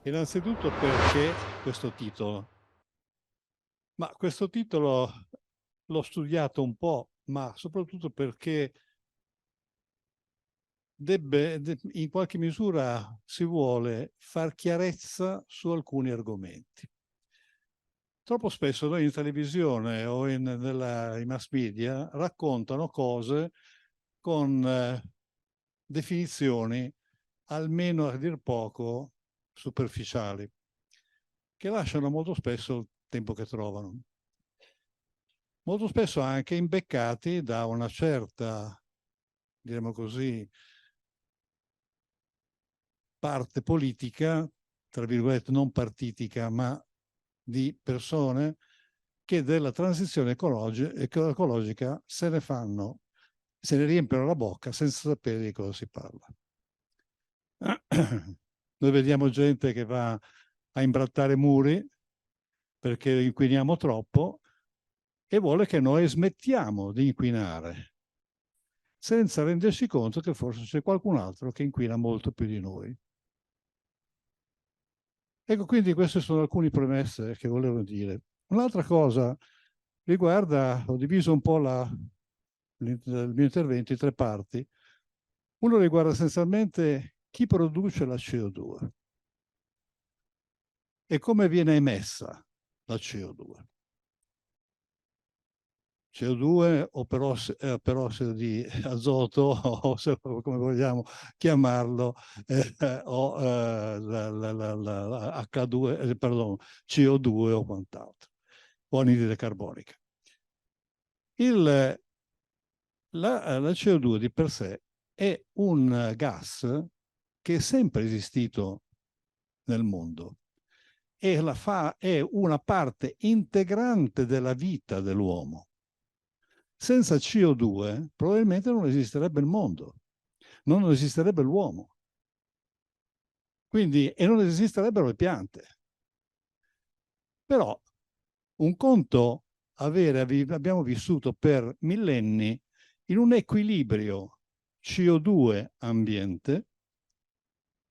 Innanzitutto perché questo titolo? Ma questo titolo l'ho studiato un po', ma soprattutto perché in qualche misura si vuole far chiarezza su alcuni argomenti. Troppo spesso noi in televisione o nei mass media raccontano cose con definizioni almeno a dir poco superficiali, che lasciano molto spesso il tempo che trovano. Molto spesso anche imbeccati da una certa, diremo così, parte politica, tra virgolette non partitica, ma di persone che della transizione ecologica se ne riempiono la bocca senza sapere di cosa si parla. Noi vediamo gente che va a imbrattare muri perché inquiniamo troppo e vuole che noi smettiamo di inquinare, senza rendersi conto che forse c'è qualcun altro che inquina molto più di noi. Ecco, quindi queste sono alcune premesse che volevo dire. Un'altra cosa riguarda, ho diviso un po' il mio intervento in tre parti. Uno riguarda essenzialmente chi produce la CO2 e come viene emessa la CO2. CO2 o perossido di azoto o come vogliamo chiamarlo o H2, pardon, CO2 o quant'altro, o anidride carbonica. La CO2 di per sé è un gas che è sempre esistito nel mondo e è una parte integrante della vita dell'uomo. Senza CO2 probabilmente non esisterebbe il mondo, non esisterebbe l'uomo. Quindi, e non esisterebbero le piante. Però un conto abbiamo vissuto per millenni in un equilibrio CO2 ambiente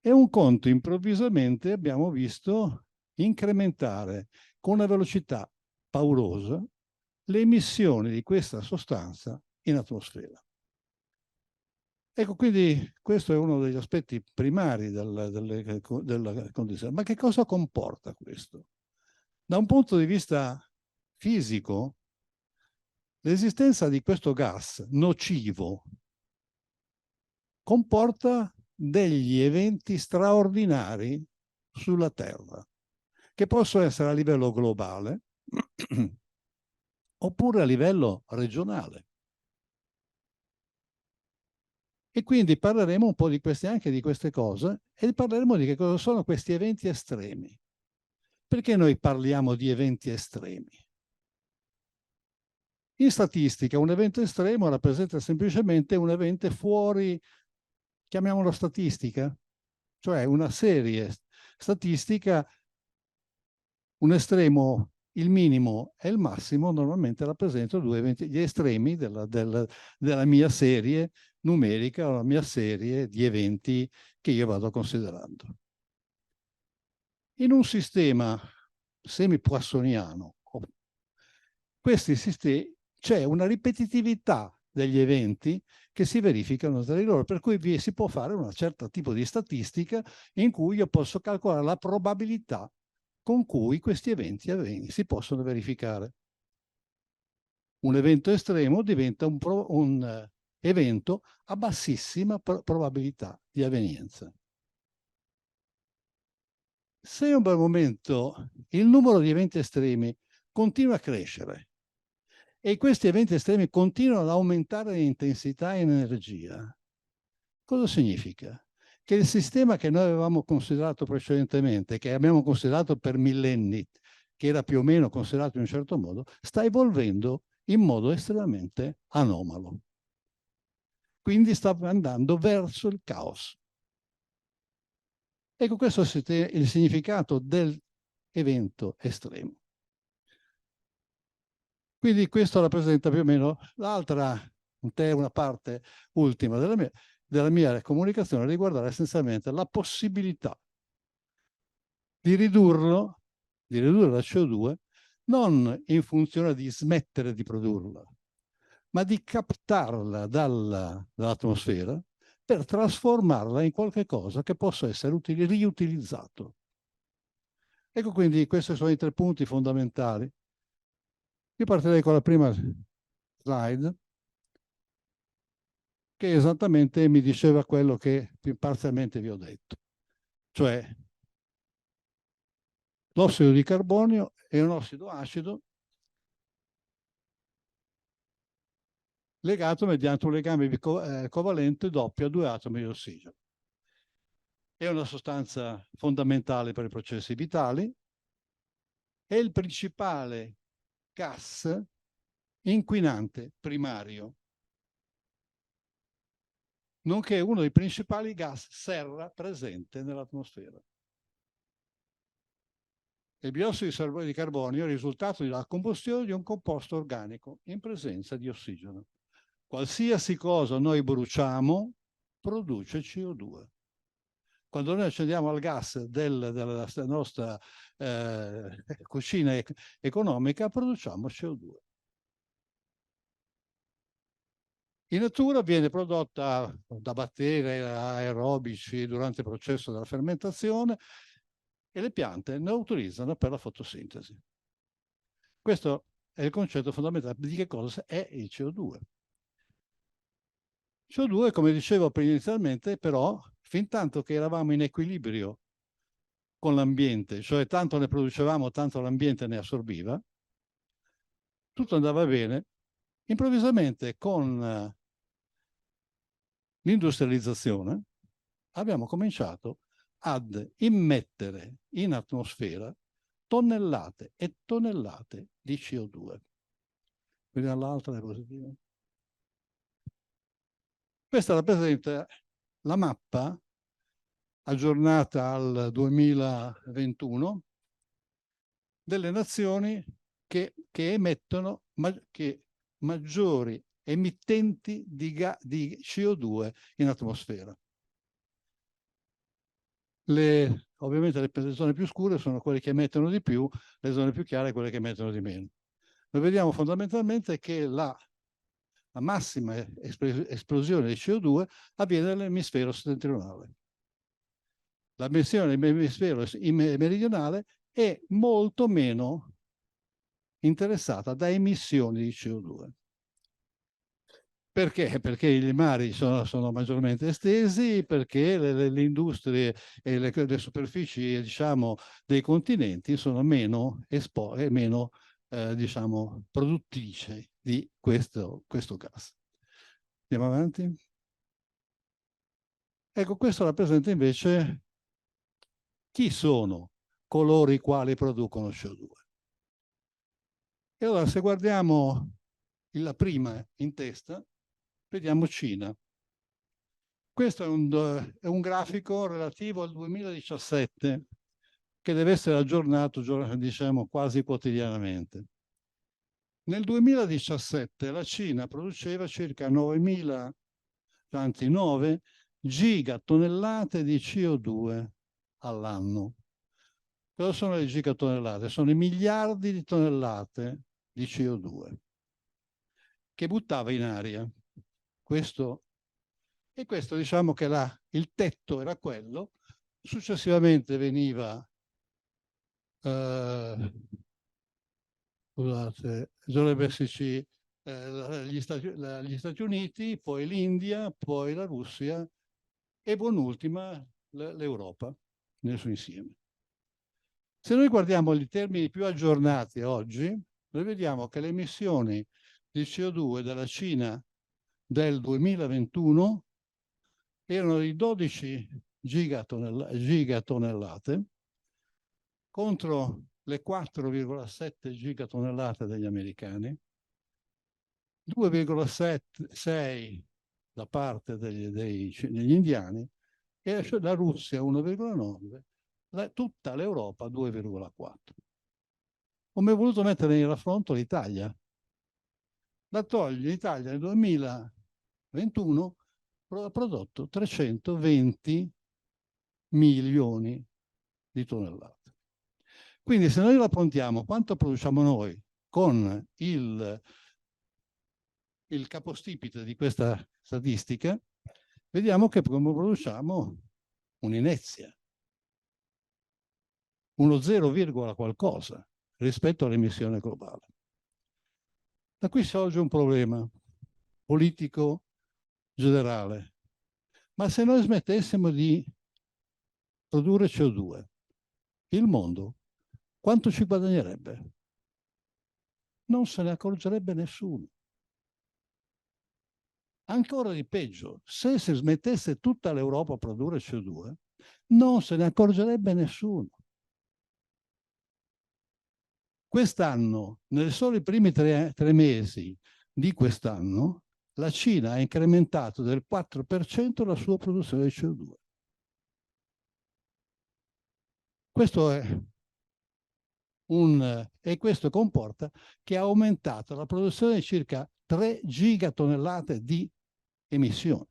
e un conto improvvisamente abbiamo visto incrementare con una velocità paurosa le emissioni di questa sostanza in atmosfera. Ecco, quindi questo è uno degli aspetti primari della condizione. Ma che cosa comporta questo? Da un punto di vista fisico, l'esistenza di questo gas nocivo comporta degli eventi straordinari sulla Terra, che possono essere a livello globale oppure a livello regionale. E quindi parleremo un po' anche di queste cose e parleremo di che cosa sono questi eventi estremi. Perché noi parliamo di eventi estremi? In statistica un evento estremo rappresenta semplicemente un evento fuori, chiamiamolo statistica, cioè una serie statistica, un estremo, il minimo e il massimo normalmente rappresentano due eventi, gli estremi della mia serie numerica o la mia serie di eventi che io vado considerando. In un sistema semi-poissoniano, c'è una ripetitività degli eventi che si verificano tra di loro, per cui si può fare un certo tipo di statistica in cui io posso calcolare la probabilità con cui questi eventi si possono verificare. Un evento estremo diventa un evento a bassissima probabilità di avvenienza. Se in un bel momento il numero di eventi estremi continua a crescere e questi eventi estremi continuano ad aumentare in intensità e in energia, cosa significa? Che il sistema che noi avevamo considerato precedentemente, che abbiamo considerato per millenni, che era più o meno considerato in un certo modo, sta evolvendo in modo estremamente anomalo. Quindi sta andando verso il caos. Ecco, questo è il significato dell'evento estremo. Quindi questo rappresenta più o meno una parte ultima della mia, comunicazione riguarda essenzialmente la possibilità di ridurre la CO2 non in funzione di smettere di produrla, ma di captarla dall'atmosfera per trasformarla in qualche cosa che possa essere riutilizzato. Ecco quindi questi sono i 3 punti fondamentali. Io partirei con la prima slide, che esattamente mi diceva quello che parzialmente vi ho detto. Cioè, l'ossido di carbonio è un ossido acido legato mediante un legame covalente doppio a 2 atomi di ossigeno. È una sostanza fondamentale per i processi vitali, è il principale gas inquinante primario, nonché uno dei principali gas serra presente nell'atmosfera. Il biossido di carbonio è il risultato della combustione di un composto organico in presenza di ossigeno. Qualsiasi cosa noi bruciamo produce CO2. Quando noi accendiamo il gas della nostra cucina economica, produciamo CO2. In natura viene prodotta da batteri aerobici durante il processo della fermentazione e le piante ne utilizzano per la fotosintesi. Questo è il concetto fondamentale di che cosa è il CO2. CO2, come dicevo inizialmente, però, fin tanto che eravamo in equilibrio con l'ambiente, cioè tanto ne producevamo, tanto l'ambiente ne assorbiva, tutto andava bene. Improvvisamente, con l'industrializzazione, abbiamo cominciato ad immettere in atmosfera tonnellate e tonnellate di CO2. Vediamo l'altra diapositiva. Questa rappresenta la mappa aggiornata al 2021 delle nazioni che emettono maggiori emittenti di CO2 in atmosfera. Ovviamente le zone più scure sono quelle che emettono di più, le zone più chiare quelle che emettono di meno. Noi vediamo fondamentalmente che la massima esplosione di CO2 avviene nell'emisfero settentrionale. L'emissione nell'emisfero meridionale è molto meno interessata da emissioni di CO2. Perché? Perché i mari sono maggiormente estesi, perché le industrie e le superfici, diciamo, dei continenti sono meno diciamo, produttrici di questo gas. Andiamo avanti. Ecco, questo rappresenta invece chi sono coloro i quali producono CO2. E allora, se guardiamo la prima in testa, vediamo Cina. Questo è un grafico relativo al 2017 che deve essere aggiornato, diciamo, quasi quotidianamente. Nel 2017 la Cina produceva circa 9 gigatonnellate di CO2 all'anno. Cosa sono le gigatonnellate? Sono i miliardi di tonnellate di CO2 che buttava in aria. Questo diciamo che il tetto era quello, successivamente veniva scusate, dovrebbe esserci gli Stati Uniti, poi l'India, poi la Russia e buon'ultima l'Europa nel suo insieme. Se noi guardiamo i termini più aggiornati oggi, noi vediamo che le emissioni di CO2 dalla Cina del 2021 erano di 12 gigatonnellate contro le 4,7 gigatonnellate degli americani, 2,6 da parte degli indiani e la Russia 1,9, tutta l'Europa 2,4. Come ho voluto mettere in raffronto l'Italia. L'Italia nel 2021 ha prodotto 320 milioni di tonnellate. Quindi se noi la contiamo quanto produciamo noi con il capostipite di questa statistica, vediamo che produciamo un'inezia, uno 0, qualcosa rispetto all'emissione globale. Da qui sorge un problema politico generale. Ma se noi smettessimo di produrre CO2, il mondo quanto ci guadagnerebbe? Non se ne accorgerebbe nessuno. Ancora di peggio, se si smettesse tutta l'Europa a produrre CO2, non se ne accorgerebbe nessuno. Quest'anno, nei soli primi tre mesi di quest'anno, la Cina ha incrementato del 4% la sua produzione di CO2. E questo comporta che ha aumentato la produzione di circa 3 gigatonnellate di emissioni.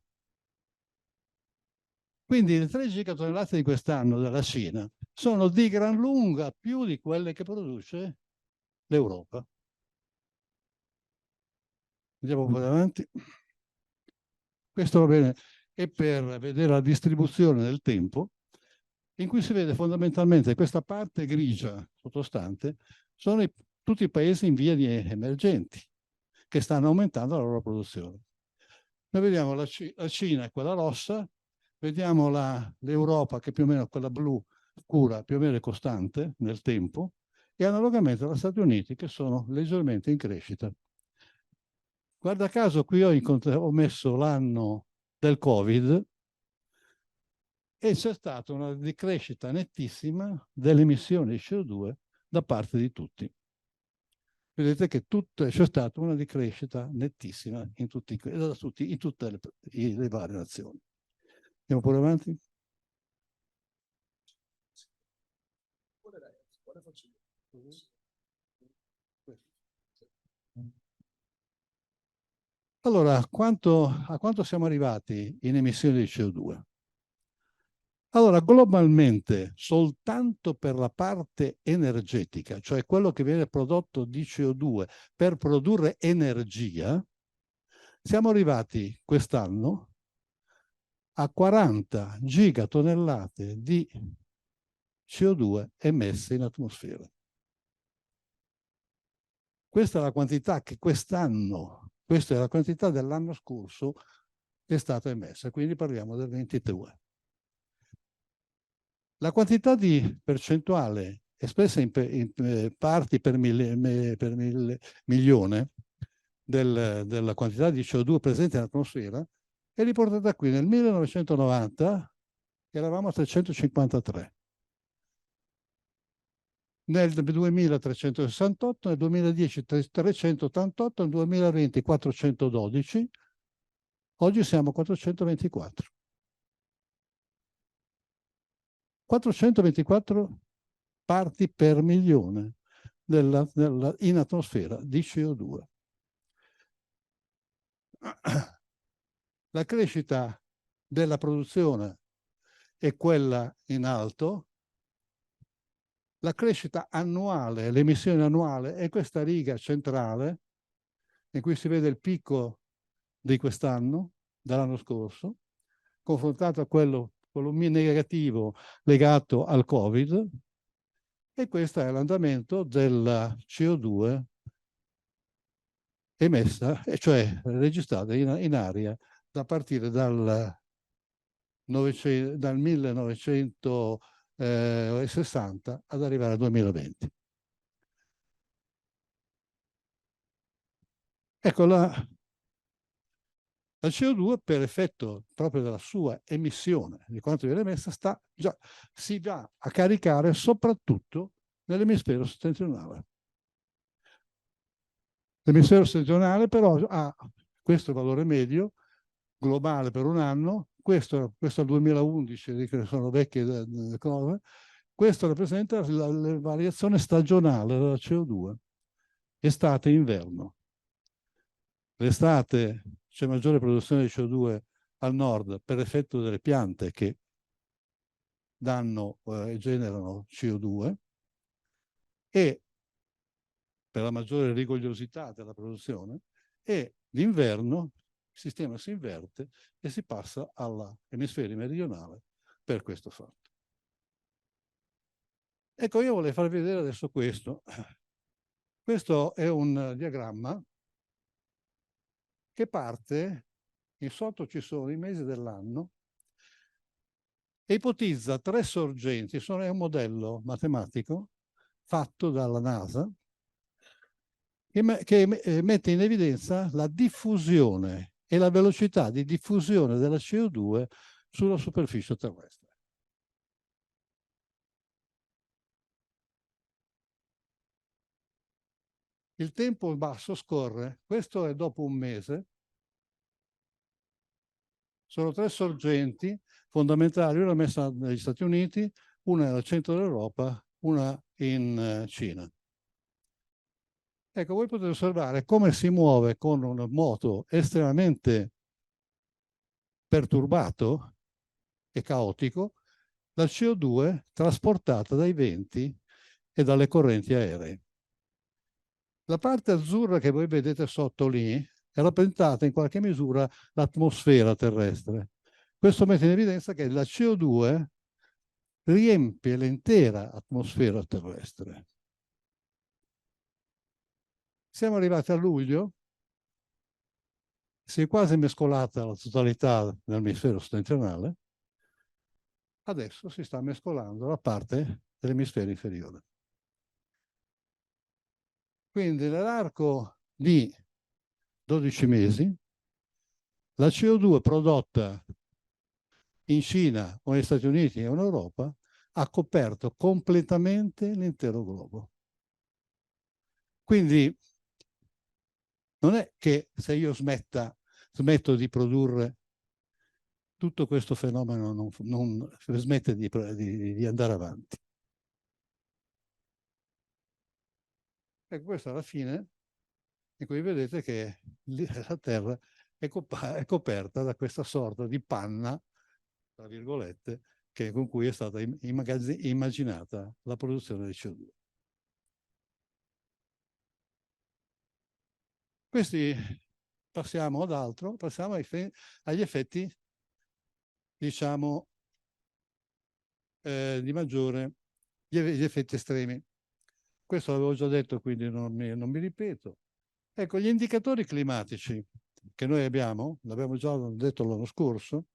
Quindi le 3 gigatonnellate di quest'anno della Cina sono di gran lunga più di quelle che produce l'Europa. Andiamo un po' avanti. Questo va bene, è per vedere la distribuzione del tempo, in cui si vede fondamentalmente questa parte grigia sottostante sono tutti i paesi in via di emergenti che stanno aumentando la loro produzione. Noi vediamo la Cina è quella rossa, vediamo l'Europa che più o meno è quella blu scura, più o meno è costante nel tempo, e analogamente gli Stati Uniti che sono leggermente in crescita. Guarda caso qui ho messo l'anno del Covid e c'è stata una decrescita nettissima delle emissioni di CO2 da parte di tutti. Vedete che c'è stata una decrescita nettissima in tutte le varie nazioni. Andiamo pure avanti? Allora, a quanto siamo arrivati in emissioni di CO2? Allora, globalmente, soltanto per la parte energetica, cioè quello che viene prodotto di CO2 per produrre energia, siamo arrivati quest'anno a 40 gigatonnellate di CO2 emesse in atmosfera. Questa è la quantità che quest'anno, questa è la quantità dell'anno scorso che è stata emessa, quindi parliamo del 22. La quantità di percentuale espressa in parti per milione della quantità di CO2 presente nell'atmosfera è riportata qui. Nel 1990 eravamo a 353, nel 2368, nel 2010 388, nel 2020 412, oggi siamo a 424. 424 parti per milione in atmosfera di CO2. La crescita della produzione è quella in alto, la crescita annuale, l'emissione annuale è questa riga centrale in cui si vede il picco di quest'anno, dall'anno scorso, confrontato a quello negativo legato al Covid, e questo è l'andamento della CO2 emessa, cioè registrata in aria da partire dal 1960 ad arrivare al 2020. Ecco, la CO2 per effetto proprio della sua emissione, di quanto viene emessa, si va a caricare soprattutto nell'emisfero settentrionale. L'emisfero settentrionale però ha questo valore medio globale per un anno, questo è il 2011, che sono vecchie cose, questo rappresenta la variazione stagionale della CO2, estate e inverno. L'estate c'è maggiore produzione di CO2 al nord per effetto delle piante che danno e generano CO2, e per la maggiore rigogliosità della produzione, e d'inverno il sistema si inverte e si passa all'emisfero meridionale per questo fatto. Ecco, io volevo farvi vedere adesso questo. Questo è un diagramma che parte, in sotto ci sono i mesi dell'anno, e ipotizza 3 sorgenti, è un modello matematico fatto dalla NASA, che mette in evidenza la diffusione e la velocità di diffusione della CO2 sulla superficie terrestre. Il tempo basso scorre, questo è dopo un mese, sono 3 sorgenti fondamentali, una messa negli Stati Uniti, una nel centro dell'Europa, una in Cina. Ecco, voi potete osservare come si muove con un moto estremamente perturbato e caotico la CO2 trasportata dai venti e dalle correnti aeree. La parte azzurra che voi vedete sotto lì è rappresentata in qualche misura l'atmosfera terrestre. Questo mette in evidenza che la CO2 riempie l'intera atmosfera terrestre. Siamo arrivati a luglio, si è quasi mescolata la totalità dell'emisfero settentrionale, adesso si sta mescolando la parte dell'emisfero inferiore. Quindi nell'arco di 12 mesi la CO2 prodotta in Cina o negli Stati Uniti o in Europa ha coperto completamente l'intero globo. Quindi non è che se io smetto di produrre, tutto questo fenomeno non smette di andare avanti. Ecco, questa è la fine, in cui vedete che la Terra è coperta da questa sorta di panna, tra virgolette, con cui è stata immaginata la produzione di CO2. Questi passiamo ad altro, passiamo agli effetti, diciamo, di maggiore, gli effetti estremi. Questo l'avevo già detto, quindi non mi ripeto. Ecco, gli indicatori climatici che noi abbiamo, l'abbiamo già detto l'anno scorso,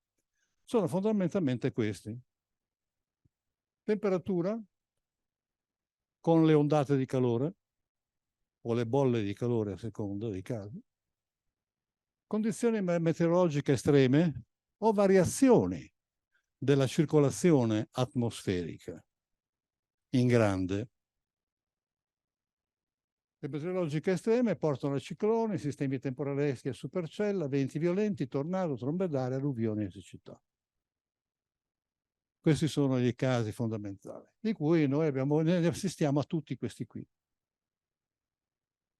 sono fondamentalmente questi. Temperatura con le ondate di calore o le bolle di calore a seconda dei casi, condizioni meteorologiche estreme o variazioni della circolazione atmosferica in grande. Le meteorologiche estreme portano a cicloni, sistemi temporaleschi a supercella, venti violenti, tornado, trombe d'aria, alluvioni e siccità. Questi sono i casi fondamentali, di cui noi ne assistiamo a tutti questi qui.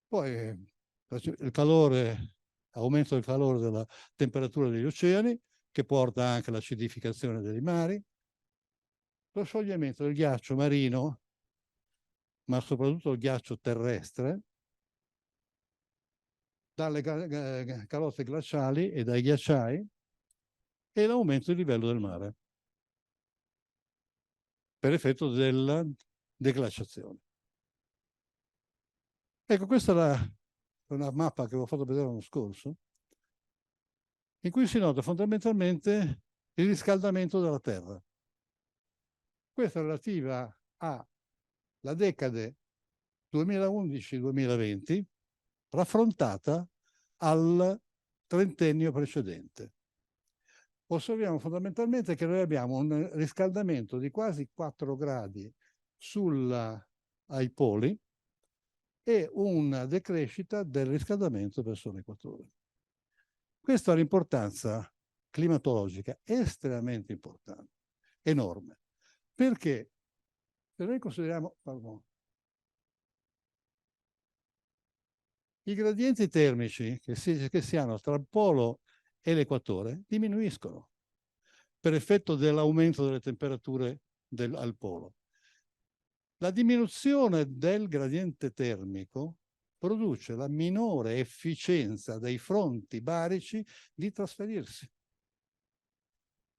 Poi il calore, aumento del calore della temperatura degli oceani, che porta anche all'acidificazione dei mari, lo scioglimento del ghiaccio marino, ma soprattutto il ghiaccio terrestre, dalle calotte glaciali e dai ghiacciai, e l'aumento del livello del mare per effetto della deglaciazione. Ecco, questa è una mappa che avevo fatto vedere l'anno scorso, in cui si nota fondamentalmente il riscaldamento della Terra. Questa è relativa alla decade 2011-2020, raffrontata al trentennio precedente. Osserviamo fondamentalmente che noi abbiamo un riscaldamento di quasi 4 gradi ai poli e una decrescita del riscaldamento verso l'equatore. Questa è un'importanza climatologica estremamente importante, enorme, perché se noi consideriamo, i gradienti termici che si hanno tra il polo e l'equatore diminuiscono per effetto dell'aumento delle temperature al polo. La diminuzione del gradiente termico produce la minore efficienza dei fronti barici di trasferirsi.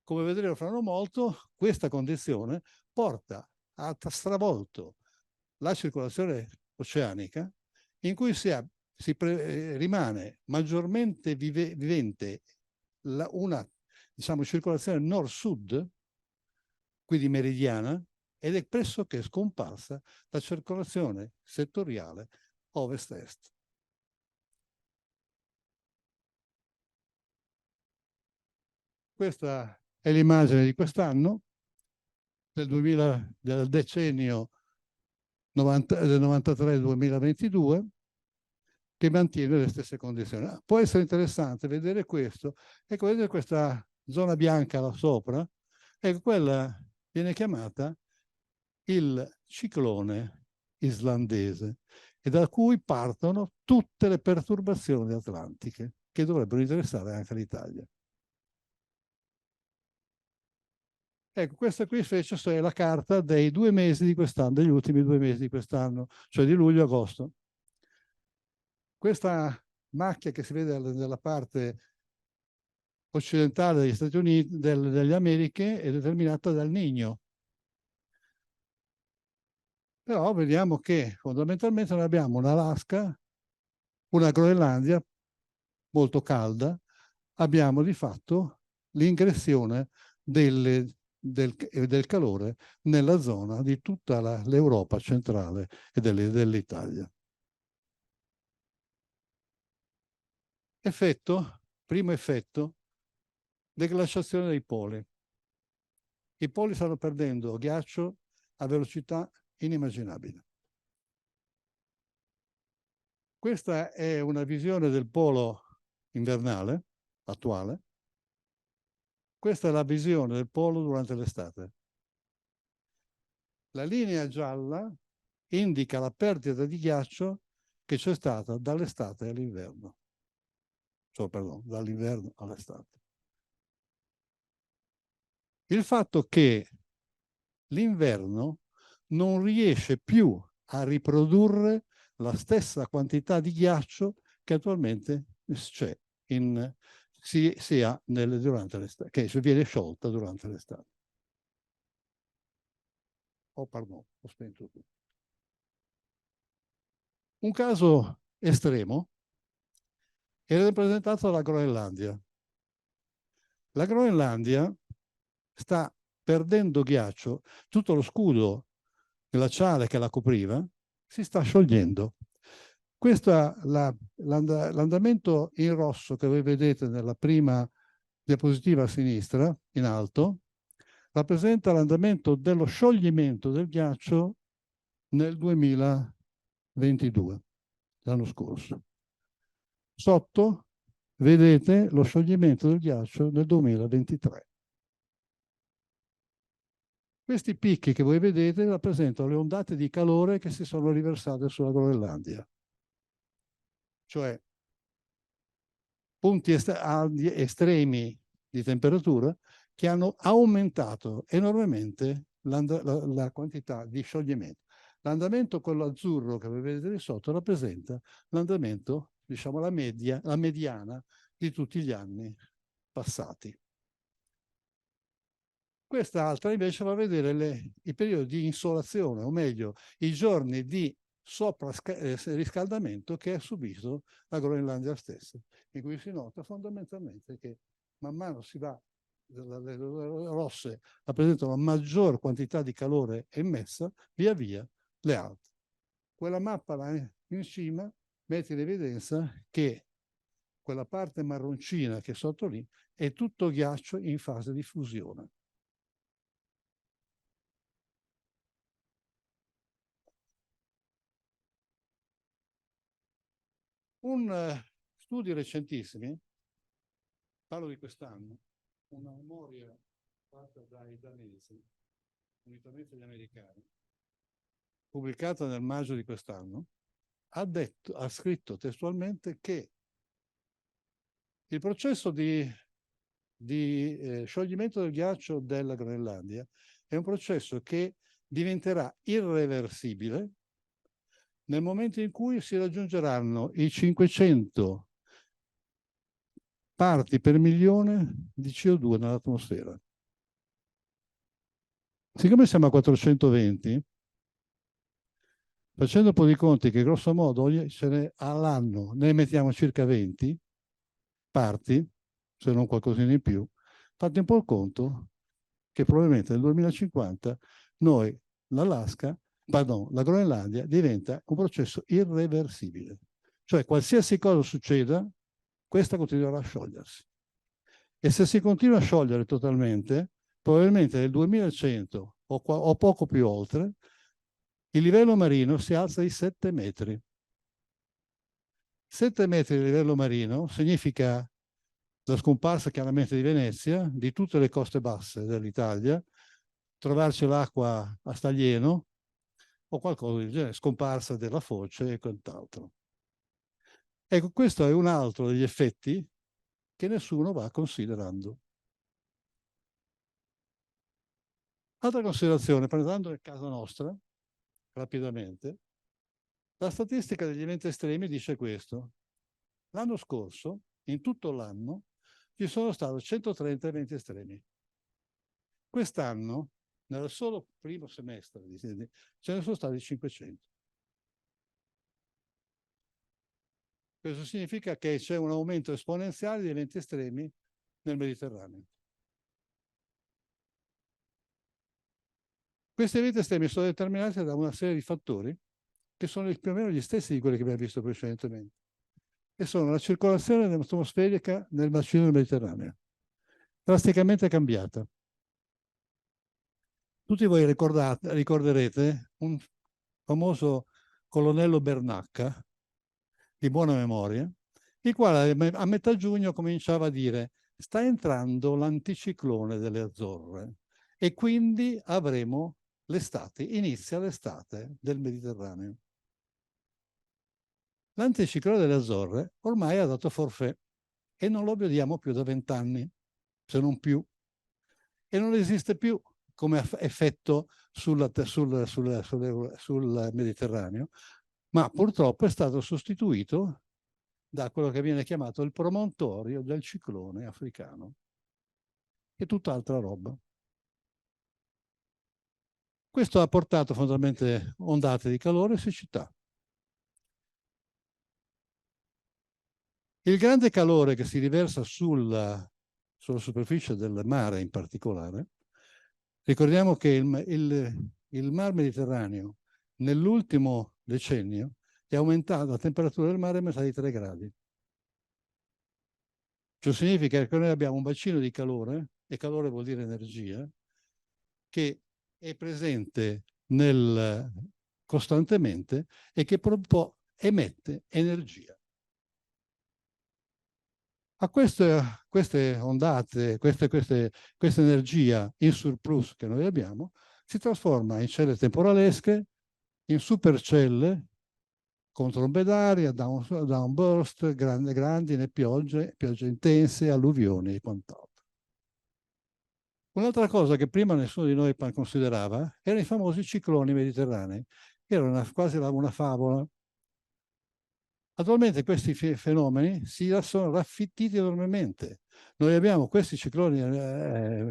Come vedremo fra non molto, questa condizione porta a stravolto la circolazione oceanica, in cui rimane maggiormente vivente una, diciamo, circolazione nord-sud, quindi meridiana, ed è pressoché scomparsa la circolazione settoriale ovest-est. Questa è l'immagine di quest'anno, del decennio del 93-2022, che mantiene le stesse condizioni. Può essere interessante vedere questo. Ecco, vedete questa zona bianca là sopra? Ecco, quella viene chiamata il ciclone islandese, e da cui partono tutte le perturbazioni atlantiche che dovrebbero interessare anche l'Italia. Ecco, questa qui invece è la carta dei 2 mesi di quest'anno, degli ultimi 2 mesi di quest'anno, cioè di luglio e agosto. Questa macchia che si vede nella parte occidentale degli Stati Uniti, delle Americhe, è determinata dal Niño. Però vediamo che fondamentalmente noi abbiamo un'Alaska, una Groenlandia molto calda, abbiamo di fatto l'ingressione del calore nella zona di tutta l'Europa centrale e dell'Italia. Primo effetto, deglaciazione dei poli. I poli stanno perdendo ghiaccio a velocità inimmaginabili. Questa è una visione del polo invernale attuale. Questa è la visione del polo durante l'estate. La linea gialla indica la perdita di ghiaccio che c'è stata dall'estate all'inverno. Cioè, perdon, dall'inverno all'estate. Il fatto che l'inverno non riesce più a riprodurre la stessa quantità di ghiaccio che attualmente c'è durante l'estate, che viene sciolta durante l'estate. Oh, pardon, ho spento tutto. Un caso estremo è rappresentato dalla Groenlandia. La Groenlandia sta perdendo ghiaccio, tutto lo scudo glaciale che la copriva si sta sciogliendo. L'andamento in rosso che voi vedete nella prima diapositiva a sinistra, in alto, rappresenta l'andamento dello scioglimento del ghiaccio nel 2022, l'anno scorso. Sotto vedete lo scioglimento del ghiaccio nel 2023. Questi picchi che voi vedete rappresentano le ondate di calore che si sono riversate sulla Groenlandia, cioè punti estremi di temperatura che hanno aumentato enormemente la quantità di scioglimento. L'andamento, quello azzurro che voi vedete di sotto, rappresenta l'andamento, diciamo, la mediana di tutti gli anni passati. Quest'altra invece va a vedere i periodi di insolazione, o meglio, i giorni di riscaldamento che ha subito la Groenlandia stessa, in cui si nota fondamentalmente che man mano si va, le rosse rappresentano la maggior quantità di calore emessa, via via le altre. Quella mappa là in cima mette in evidenza che quella parte marroncina che è sotto lì è tutto ghiaccio in fase di fusione. Studi recentissimi, parlo di quest'anno, una memoria fatta dai danesi, unitamente agli americani, pubblicata nel maggio di quest'anno, ha scritto testualmente che il processo di scioglimento del ghiaccio della Groenlandia è un processo che diventerà irreversibile nel momento in cui si raggiungeranno i 500 parti per milione di CO2 nell'atmosfera. Siccome siamo a 420, facendo un po' di conti che grosso modo all'anno ne emettiamo circa 20 parti, se non qualcosina in più, fate un po' il conto che probabilmente nel 2050 noi, la Groenlandia diventa un processo irreversibile. Cioè qualsiasi cosa succeda, questa continuerà a sciogliersi. E se si continua a sciogliere totalmente, probabilmente nel 2100 o poco più oltre, il livello marino si alza di 7 metri. 7 metri di livello marino significa la scomparsa chiaramente di Venezia, di tutte le coste basse dell'Italia, trovarci l'acqua a Staglieno o qualcosa del genere, scomparsa della foce e quant'altro. Ecco, questo è un altro degli effetti che nessuno va considerando. Altra considerazione, prendendo il caso nostro, rapidamente, la statistica degli eventi estremi dice questo. L'anno scorso, in tutto l'anno, ci sono stati 130 eventi estremi. Quest'anno, nel solo primo semestre, ce ne sono stati 500. Questo significa che c'è un aumento esponenziale di eventi estremi nel Mediterraneo. Questi eventi estremi sono determinati da una serie di fattori che sono più o meno gli stessi di quelli che abbiamo visto precedentemente, e sono la circolazione atmosferica nel bacino del Mediterraneo, drasticamente cambiata. Tutti voi ricorderete un famoso colonnello Bernacca, di buona memoria, il quale a metà giugno cominciava a dire: sta entrando l'anticiclone delle Azzorre e quindi avremo l'estate, inizia l'estate del Mediterraneo. L'anticiclone delle Azzorre ormai ha dato forfait e non lo vediamo più da 20 anni, se non più. E non esiste più come effetto sul Mediterraneo, ma purtroppo è stato sostituito da quello che viene chiamato il promontorio del ciclone africano. È tutt'altra roba. Questo ha portato fondamentalmente ondate di calore e siccità. Il grande calore che si riversa sulla superficie del mare in particolare, ricordiamo che il Mar Mediterraneo nell'ultimo decennio è aumentato, la temperatura del mare è aumentata di 3 gradi. Ciò significa che noi abbiamo un bacino di calore, e calore vuol dire energia, che è presente costantemente e che emette energia. A queste ondate, questa energia in surplus che noi abbiamo, si trasforma in celle temporalesche, in supercelle, con trombe d'aria, downburst, grandine, piogge intense, alluvioni e quant'altro. Un'altra cosa che prima nessuno di noi considerava erano i famosi cicloni mediterranei, che era quasi una favola. Attualmente questi fenomeni si sono raffittiti enormemente. Noi abbiamo questi cicloni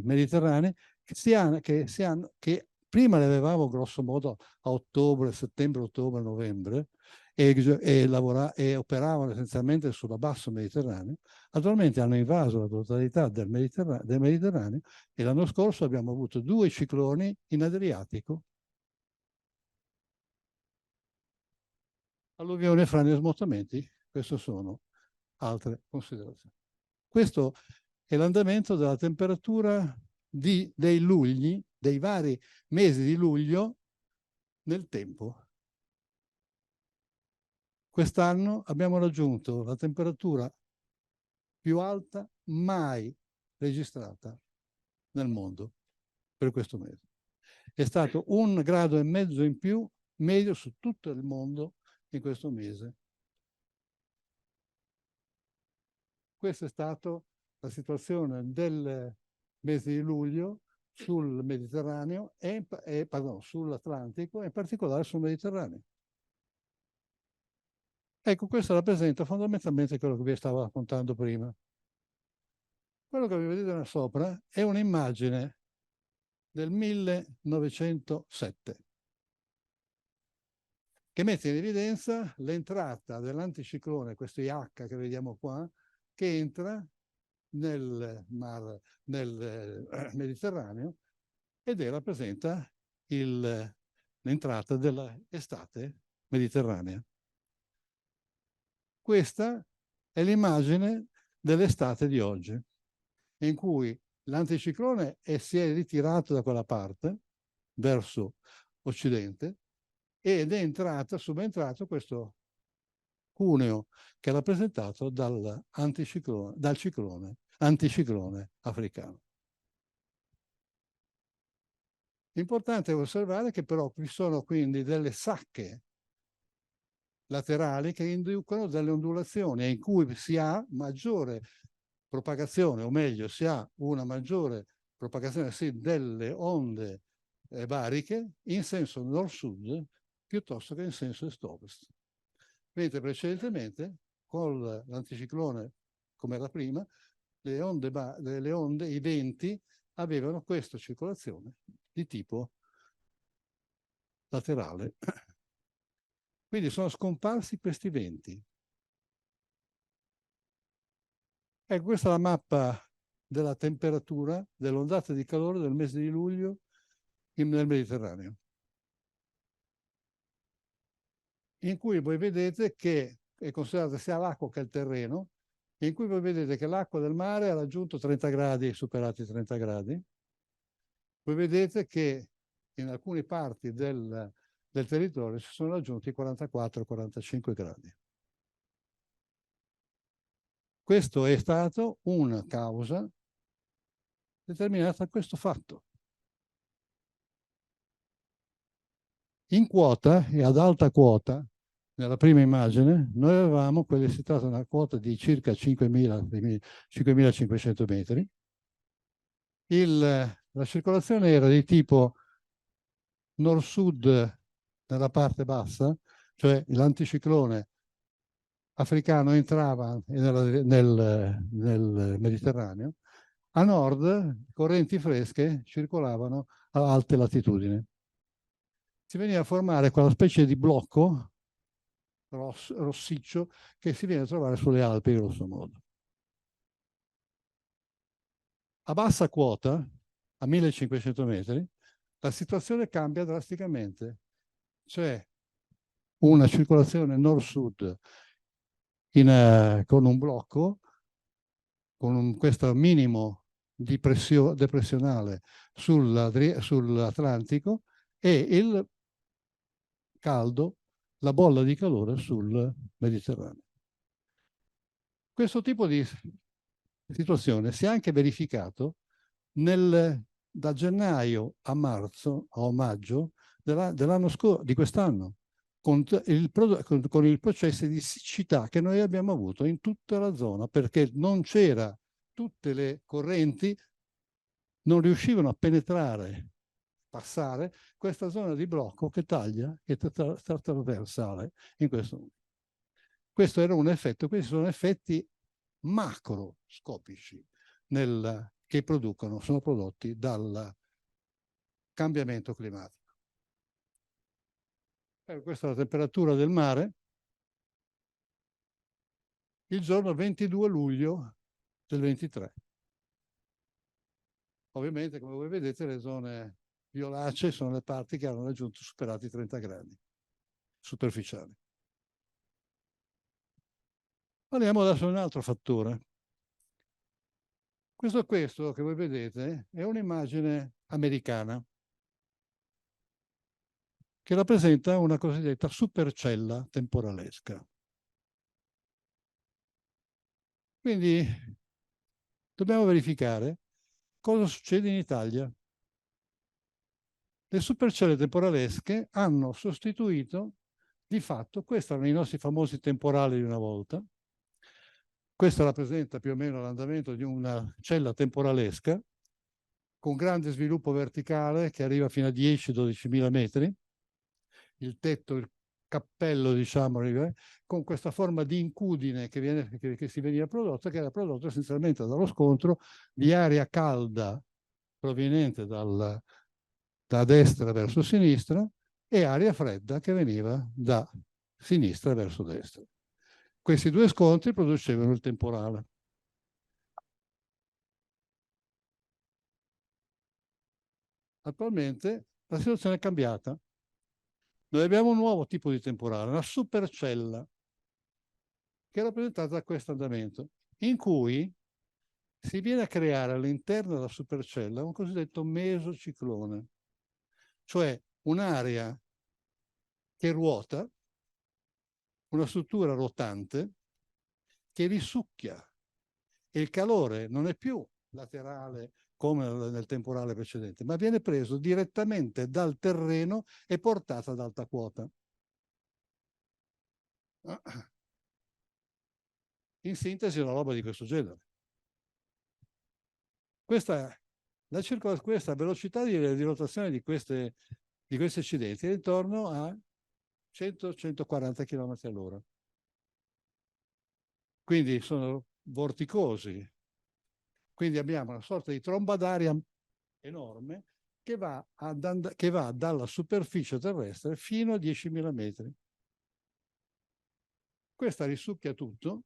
mediterranei che prima li avevamo grosso modo a ottobre, settembre, ottobre, novembre e operavano essenzialmente sul basso Mediterraneo. Attualmente hanno invaso la totalità del Mediterraneo e l'anno scorso abbiamo avuto 2 cicloni in Adriatico. Alluvioni, frane e smottamenti, queste sono altre considerazioni. Questo è l'andamento della temperatura dei vari mesi di luglio nel tempo. Quest'anno abbiamo raggiunto la temperatura più alta mai registrata nel mondo per questo mese. È stato 1,5 gradi in più medio su tutto il mondo in questo mese. Questa è stata la situazione del mese di luglio sul Mediterraneo pardon, sull'Atlantico e in particolare sul Mediterraneo. Ecco, questo rappresenta fondamentalmente quello che vi stavo raccontando prima. Quello che vi vedete là sopra è un'immagine del 1907 che mette in evidenza l'entrata dell'anticiclone, questo IH che vediamo qua, che entra nel Mediterraneo ed rappresenta l'entrata dell'estate mediterranea. Questa è l'immagine dell'estate di oggi, in cui l'anticiclone si è ritirato da quella parte, verso occidente, ed è subentrato questo cuneo che è rappresentato dal ciclone anticiclone africano. Importante osservare che però vi sono quindi delle sacche laterali che inducono delle ondulazioni in cui si ha maggiore propagazione, o meglio, si ha una maggiore propagazione delle onde bariche in senso nord-sud piuttosto che in senso est-ovest. Mentre precedentemente, con l'anticiclone come era prima, le onde, i venti, avevano questa circolazione di tipo laterale. Quindi sono scomparsi questi venti. Ecco, questa è la mappa della temperatura dell'ondata di calore del mese di luglio nel Mediterraneo, in cui voi vedete che è considerata sia l'acqua che il terreno, in cui voi vedete che l'acqua del mare ha raggiunto 30 gradi, superati i 30 gradi. Voi vedete che in alcune parti del territorio si sono raggiunti 44-45 gradi. Questo è stato una causa determinata da questo fatto. In quota e ad alta quota, nella prima immagine, noi avevamo, si tratta di una quota di circa 5.500 metri. La circolazione era di tipo nord-sud nella parte bassa, cioè l'anticiclone africano entrava nel Mediterraneo, a nord correnti fresche circolavano a alte latitudini. Si veniva a formare quella specie di blocco rossiccio che si viene a trovare sulle Alpi grosso modo. A bassa quota, a 1500 metri, la situazione cambia drasticamente. C'è una circolazione nord-sud con un blocco, con questo minimo di depressionale sull'Atlantico e il caldo, la bolla di calore sul Mediterraneo. Questo tipo di situazione si è anche verificato da gennaio a marzo o maggio dell'anno scorso, di quest'anno, con i processi di siccità che noi abbiamo avuto in tutta la zona, perché non c'era, tutte le correnti non riuscivano a penetrare, passare questa zona di blocco che taglia, che trasversale in questo momento. Questo era un effetto, questi sono effetti macroscopici che sono prodotti dal cambiamento climatico. Questa è la temperatura del mare il giorno 22 luglio del 23. Ovviamente, come voi vedete, le zone violacee sono le parti che hanno superato i 30 gradi superficiali. Parliamo adesso di un altro fattore. Questo che voi vedete è un'immagine americana che rappresenta una cosiddetta supercella temporalesca. Quindi dobbiamo verificare cosa succede in Italia. Le supercelle temporalesche hanno sostituito di fatto, questi erano i nostri famosi temporali di una volta. Questo rappresenta più o meno l'andamento di una cella temporalesca con grande sviluppo verticale che arriva fino a 10-12 mila metri, il tetto, il cappello, diciamo, con questa forma di incudine che si veniva prodotta, che era prodotta essenzialmente dallo scontro di aria calda proveniente da destra verso sinistra e aria fredda che veniva da sinistra verso destra. Questi due scontri producevano il temporale. Attualmente la situazione è cambiata. Noi abbiamo un nuovo tipo di temporale, una supercella, che è rappresentata da questo andamento, in cui si viene a creare all'interno della supercella un cosiddetto mesociclone, cioè un'area che ruota, una struttura ruotante che risucchia e il calore non è più laterale come nel temporale precedente, ma viene preso direttamente dal terreno e portato ad alta quota. In sintesi, una roba di questo genere. Questa velocità di rotazione di questi accidenti è intorno a 100-140 km all'ora. Quindi sono vorticosi. Quindi abbiamo una sorta di tromba d'aria enorme che va dalla superficie terrestre fino a 10.000 metri. Questa risucchia tutto,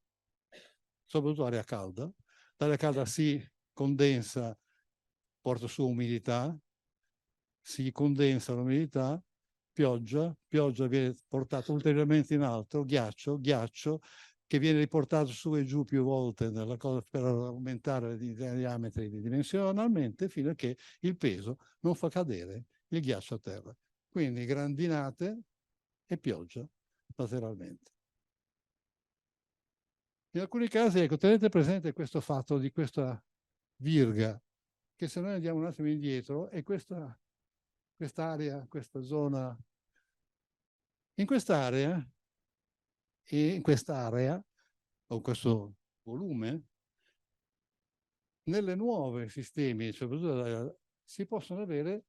soprattutto aria calda. L'aria calda si condensa, porta su umidità, si condensa l'umidità, pioggia viene portata ulteriormente in alto, ghiaccio che viene riportato su e giù più volte per aumentare i diametri dimensionalmente fino a che il peso non fa cadere il ghiaccio a terra. Quindi grandinate e pioggia lateralmente. In alcuni casi, ecco, tenete presente questo fatto di questa virga, che se noi andiamo un attimo indietro, è quest'area, questa zona. In quest'area, o questo volume, nelle nuove sistemi, soprattutto si possono avere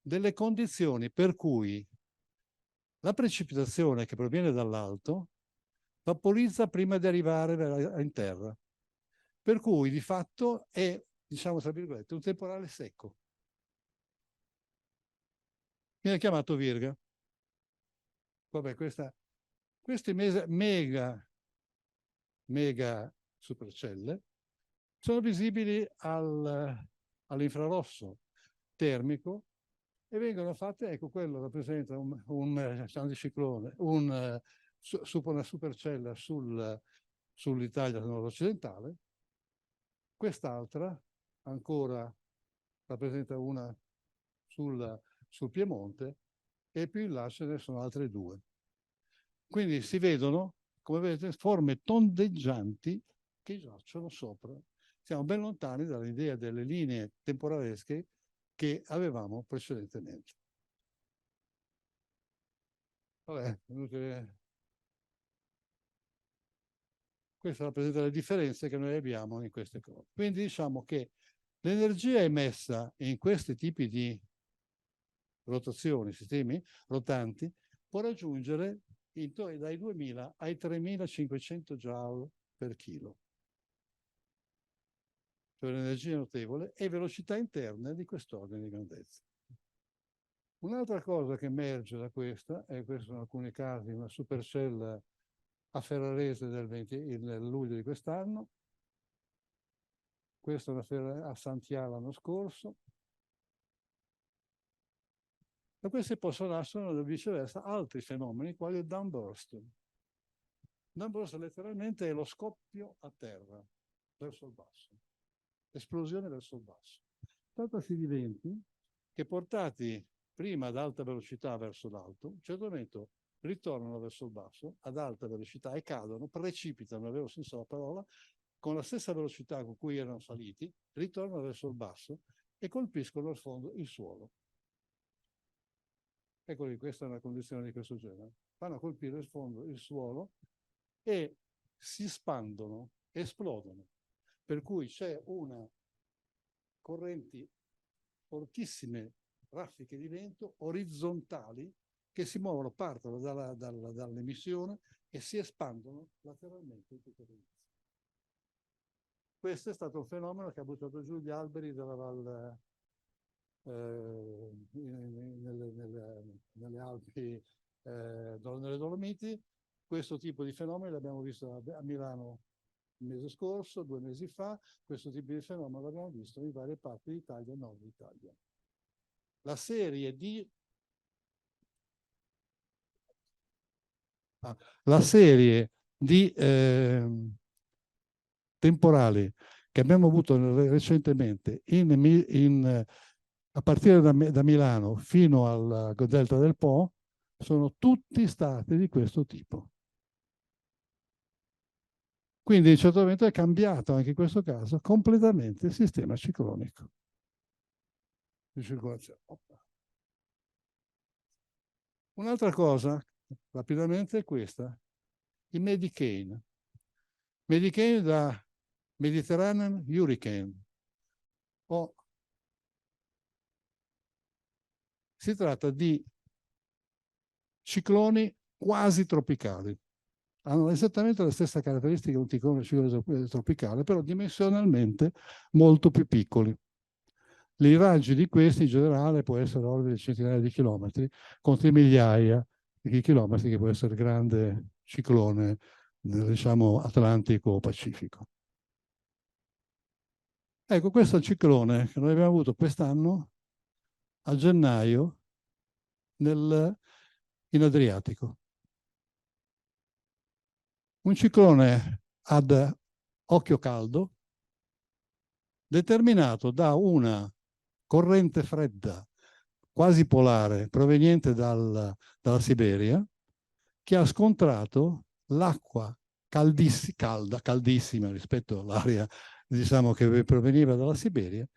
delle condizioni per cui la precipitazione che proviene dall'alto vaporizza prima di arrivare in terra. Per cui di fatto è, diciamo tra virgolette, un temporale secco. Viene chiamato virga. Vabbè, queste mega supercelle sono visibili all'infrarosso termico e vengono fatte, ecco, quello rappresenta un anticiclone, una supercella sull'Italia nord-occidentale, quest'altra ancora rappresenta una sul Piemonte e più in là ce ne sono altre due. Quindi si vedono, come vedete, forme tondeggianti che giacciono sopra. Siamo ben lontani dall'idea delle linee temporalesche che avevamo precedentemente. Vabbè, questa rappresenta le differenze che noi abbiamo in queste cose. Quindi diciamo che l'energia emessa in questi tipi di rotazioni, sistemi rotanti, può raggiungere dai 2000 ai 3500 joule per chilo. Cioè un'energia notevole e velocità interne di quest'ordine di grandezza. Un'altra cosa che emerge da questa, e questo in alcuni casi una supercella a Ferrarese nel luglio di quest'anno, questa è una a Santiago l'anno scorso, da questi possono nascere viceversa altri fenomeni quali il downburst. Downburst letteralmente è lo scoppio a terra verso il basso, esplosione verso il basso. Trattasi di venti che portati prima ad alta velocità verso l'alto, a un certo momento ritornano verso il basso ad alta velocità e cadono, precipitano, nel vero senso della parola, con la stessa velocità con cui erano saliti, ritornano verso il basso e colpiscono al fondo il suolo. Ecco lì, questa è una condizione di questo genere. Vanno a colpire il fondo, il suolo e si espandono, esplodono. Per cui c'è una correnti, fortissime raffiche di vento orizzontali che si muovono, partono dall'emissione e si espandono lateralmente in tutte le direzioni. Questo è stato un fenomeno che ha buttato giù gli alberi della Val, nelle Alpi, nelle Dolomiti. Questo tipo di fenomeni l'abbiamo visto a Milano il mese scorso, 2 mesi fa. Questo tipo di fenomeno l'abbiamo visto in varie parti d'Italia e nord Italia. La serie di temporali che abbiamo avuto recentemente a partire da Milano fino al delta del Po sono tutti stati di questo tipo. Quindi in un certo momento è cambiato anche in questo caso completamente il sistema ciclonico di circolazione. Un'altra cosa, rapidamente, è questa, i Medicane. Medicane da Mediterranean Hurricane. Si tratta di cicloni quasi tropicali. Hanno esattamente la stessa caratteristica di un ciclone tropicale, però dimensionalmente molto più piccoli. I raggi di questi in generale può essere ordine di centinaia di chilometri contro migliaia di chilometri che può essere il grande ciclone, diciamo, Atlantico o Pacifico. Ecco, questo è il ciclone che noi abbiamo avuto quest'anno a gennaio in Adriatico. Un ciclone ad occhio caldo determinato da una corrente fredda quasi polare proveniente dalla Siberia che ha scontrato l'acqua caldissima rispetto all'aria, diciamo, che proveniva dalla Siberia,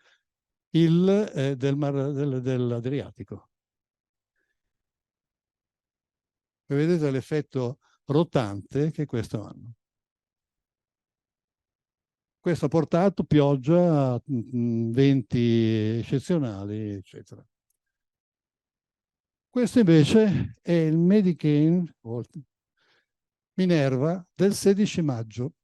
dell'Adriatico. E vedete l'effetto rotante che questo hanno. Questo ha portato pioggia, venti eccezionali, eccetera. Questo invece è il Medicane, o Minerva, del 16 maggio.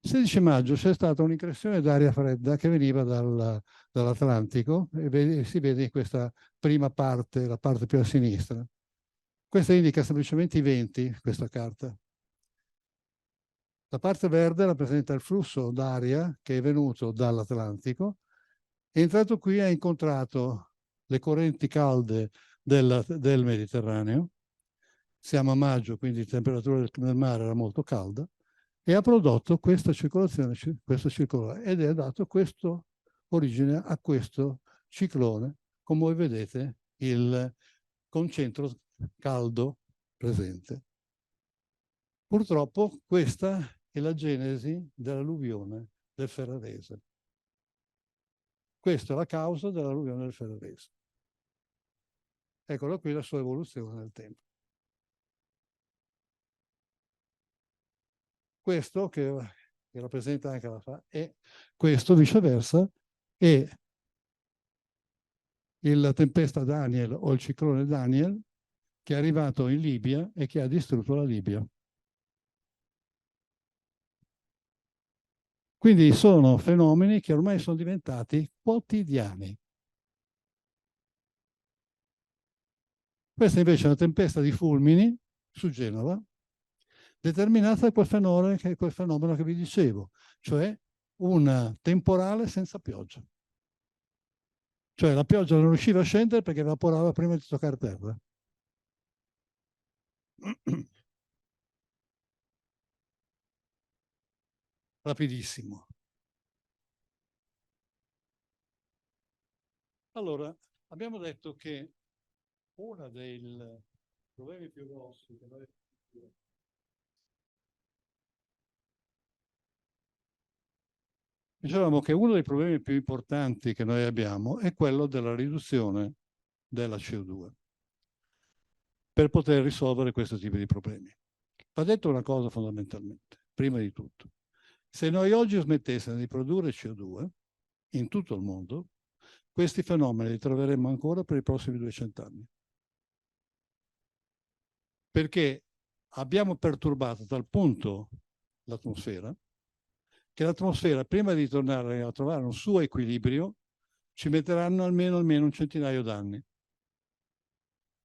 Il 16 maggio c'è stata un'incursione d'aria fredda che veniva dall'Atlantico e si vede in questa prima parte, la parte più a sinistra. Questa indica semplicemente i venti, questa carta. La parte verde rappresenta il flusso d'aria che è venuto dall'Atlantico. È entrato qui e ha incontrato le correnti calde del Mediterraneo. Siamo a maggio, quindi la temperatura del mare era molto calda, e ha prodotto questa circolazione, ed è dato origine a questo ciclone, come voi vedete, il concentro caldo presente. Purtroppo questa è la genesi dell'alluvione del Ferrarese. Questa è la causa dell'alluvione del Ferrarese. Eccola qui la sua evoluzione nel tempo. Questo, che rappresenta anche e questo viceversa, è la tempesta Daniel o il ciclone Daniel che è arrivato in Libia e che ha distrutto la Libia. Quindi sono fenomeni che ormai sono diventati quotidiani. Questa invece è una tempesta di fulmini su Genova, determinata da quel fenomeno che vi dicevo, cioè un temporale senza pioggia. Cioè la pioggia non riusciva a scendere perché evaporava prima di toccare terra. Rapidissimo. Allora, abbiamo detto che uno dei problemi più grossi che noi dicevamo che uno dei problemi più importanti che noi abbiamo è quello della riduzione della CO2 per poter risolvere questo tipo di problemi. Va detto una cosa fondamentalmente, prima di tutto. Se noi oggi smettessimo di produrre CO2, in tutto il mondo, questi fenomeni li troveremo ancora per i prossimi 200 anni. Perché abbiamo perturbato tal punto l'atmosfera, che l'atmosfera, prima di tornare a trovare un suo equilibrio, ci metteranno almeno un centinaio d'anni.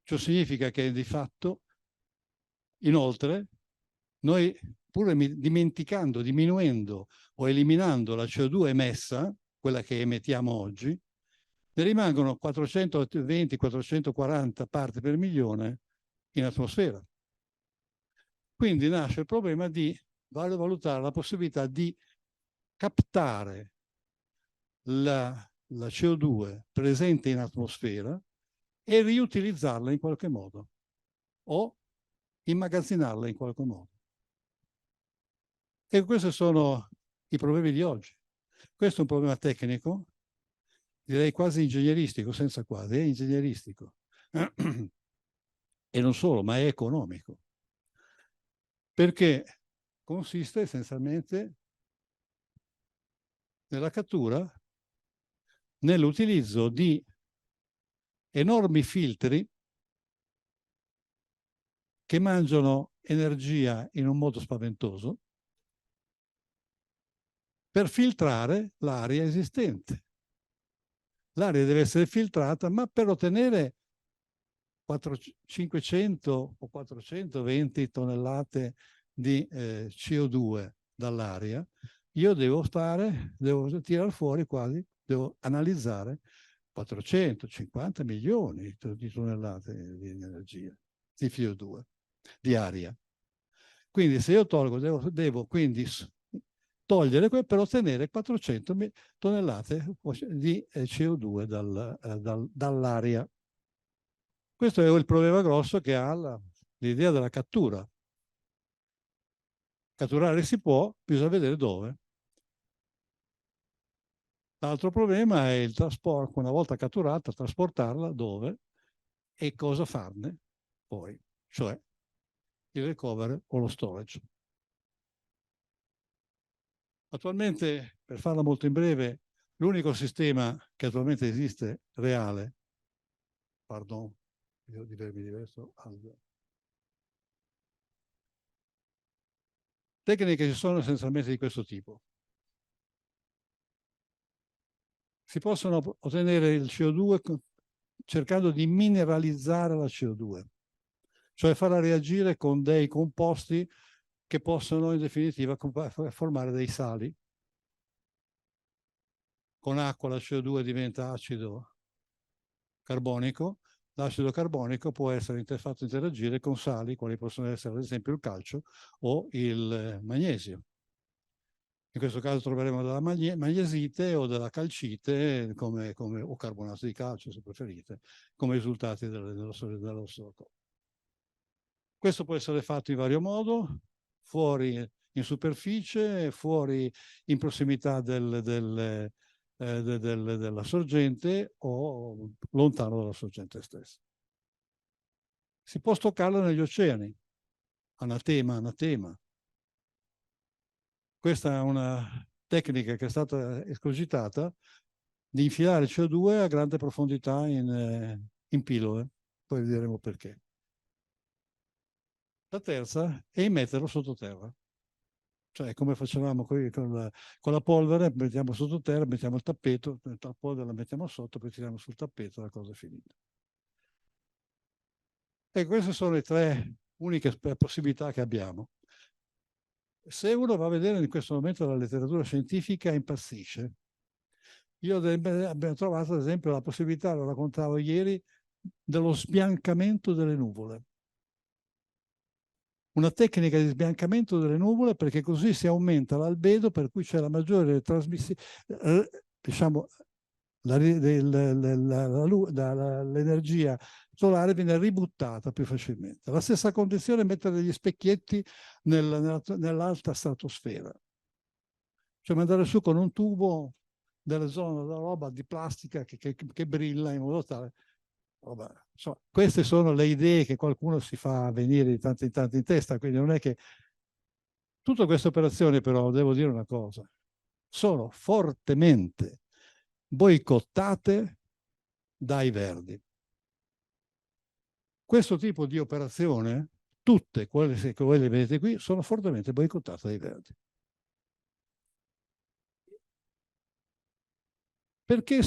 Ciò significa che di fatto, inoltre, noi pur dimenticando, diminuendo o eliminando la CO2 emessa, quella che emettiamo oggi, ne rimangono 420-440 parti per milione in atmosfera. Quindi nasce il problema di valutare la possibilità di captare la CO2 presente in atmosfera e riutilizzarla in qualche modo o immagazzinarla in qualche modo. E questi sono i problemi di oggi. Questo è un problema tecnico, direi quasi ingegneristico, senza quasi, è ingegneristico. E non solo, ma è economico. Perché consiste essenzialmente nella cattura, nell'utilizzo di enormi filtri che mangiano energia in un modo spaventoso per filtrare l'aria esistente. L'aria deve essere filtrata, ma per ottenere 500 o 420 tonnellate di CO2 dall'aria, io devo tirare fuori quasi, devo analizzare 450 milioni di tonnellate di energia, di CO2, di aria. Quindi se io tolgo, devo quindi togliere per ottenere 400 tonnellate di CO2 dall'aria. Questo è il problema grosso che ha l'idea della cattura. Catturare si può, bisogna vedere dove. L'altro problema è il trasporto, una volta catturata, trasportarla dove e cosa farne poi, cioè il recovery o lo storage. Attualmente, per farla molto in breve, l'unico sistema che attualmente esiste reale, pardon, io di vermi diverso, tecniche ci sono essenzialmente di questo tipo. Si possono ottenere il CO2 cercando di mineralizzare la CO2, cioè farla reagire con dei composti che possono in definitiva formare dei sali. Con acqua la CO2 diventa acido carbonico, l'acido carbonico può essere fatto interagire con sali, quali possono essere ad esempio il calcio o il magnesio. In questo caso troveremo della magnesite o della calcite o carbonato di calcio, se preferite, come risultati dello sorco. Questo può essere fatto in vario modo, fuori in superficie, fuori in prossimità della sorgente o lontano dalla sorgente stessa. Si può stoccarlo negli oceani, anatema. Questa è una tecnica che è stata escogitata di infilare CO2 a grande profondità in pillole, poi vedremo perché. La terza è immetterlo sottoterra. Cioè, come facevamo con la polvere, mettiamo sottoterra, mettiamo il tappeto, la polvere la mettiamo sotto, poi tiriamo sul tappeto e la cosa è finita. E queste sono le tre uniche possibilità che abbiamo. Se uno va a vedere in questo momento la letteratura scientifica, impazzisce. Io abbiamo trovato, ad esempio, la possibilità, lo raccontavo ieri, dello sbiancamento delle nuvole. Una tecnica di sbiancamento delle nuvole perché così si aumenta l'albedo per cui c'è la maggiore trasmissione, diciamo, l'energia solare viene ributtata più facilmente. La stessa condizione è mettere degli specchietti nell'alta stratosfera. Cioè mandare su con un tubo delle zone della roba di plastica che brilla in modo tale. Insomma, queste sono le idee che qualcuno si fa venire di tanto in tanto in testa, quindi non è che tutte queste operazioni, però devo dire una cosa, sono fortemente boicottate dai Verdi. Questo tipo di operazione, tutte quelle che vedete qui, sono fortemente boicottate dai Verdi. Perché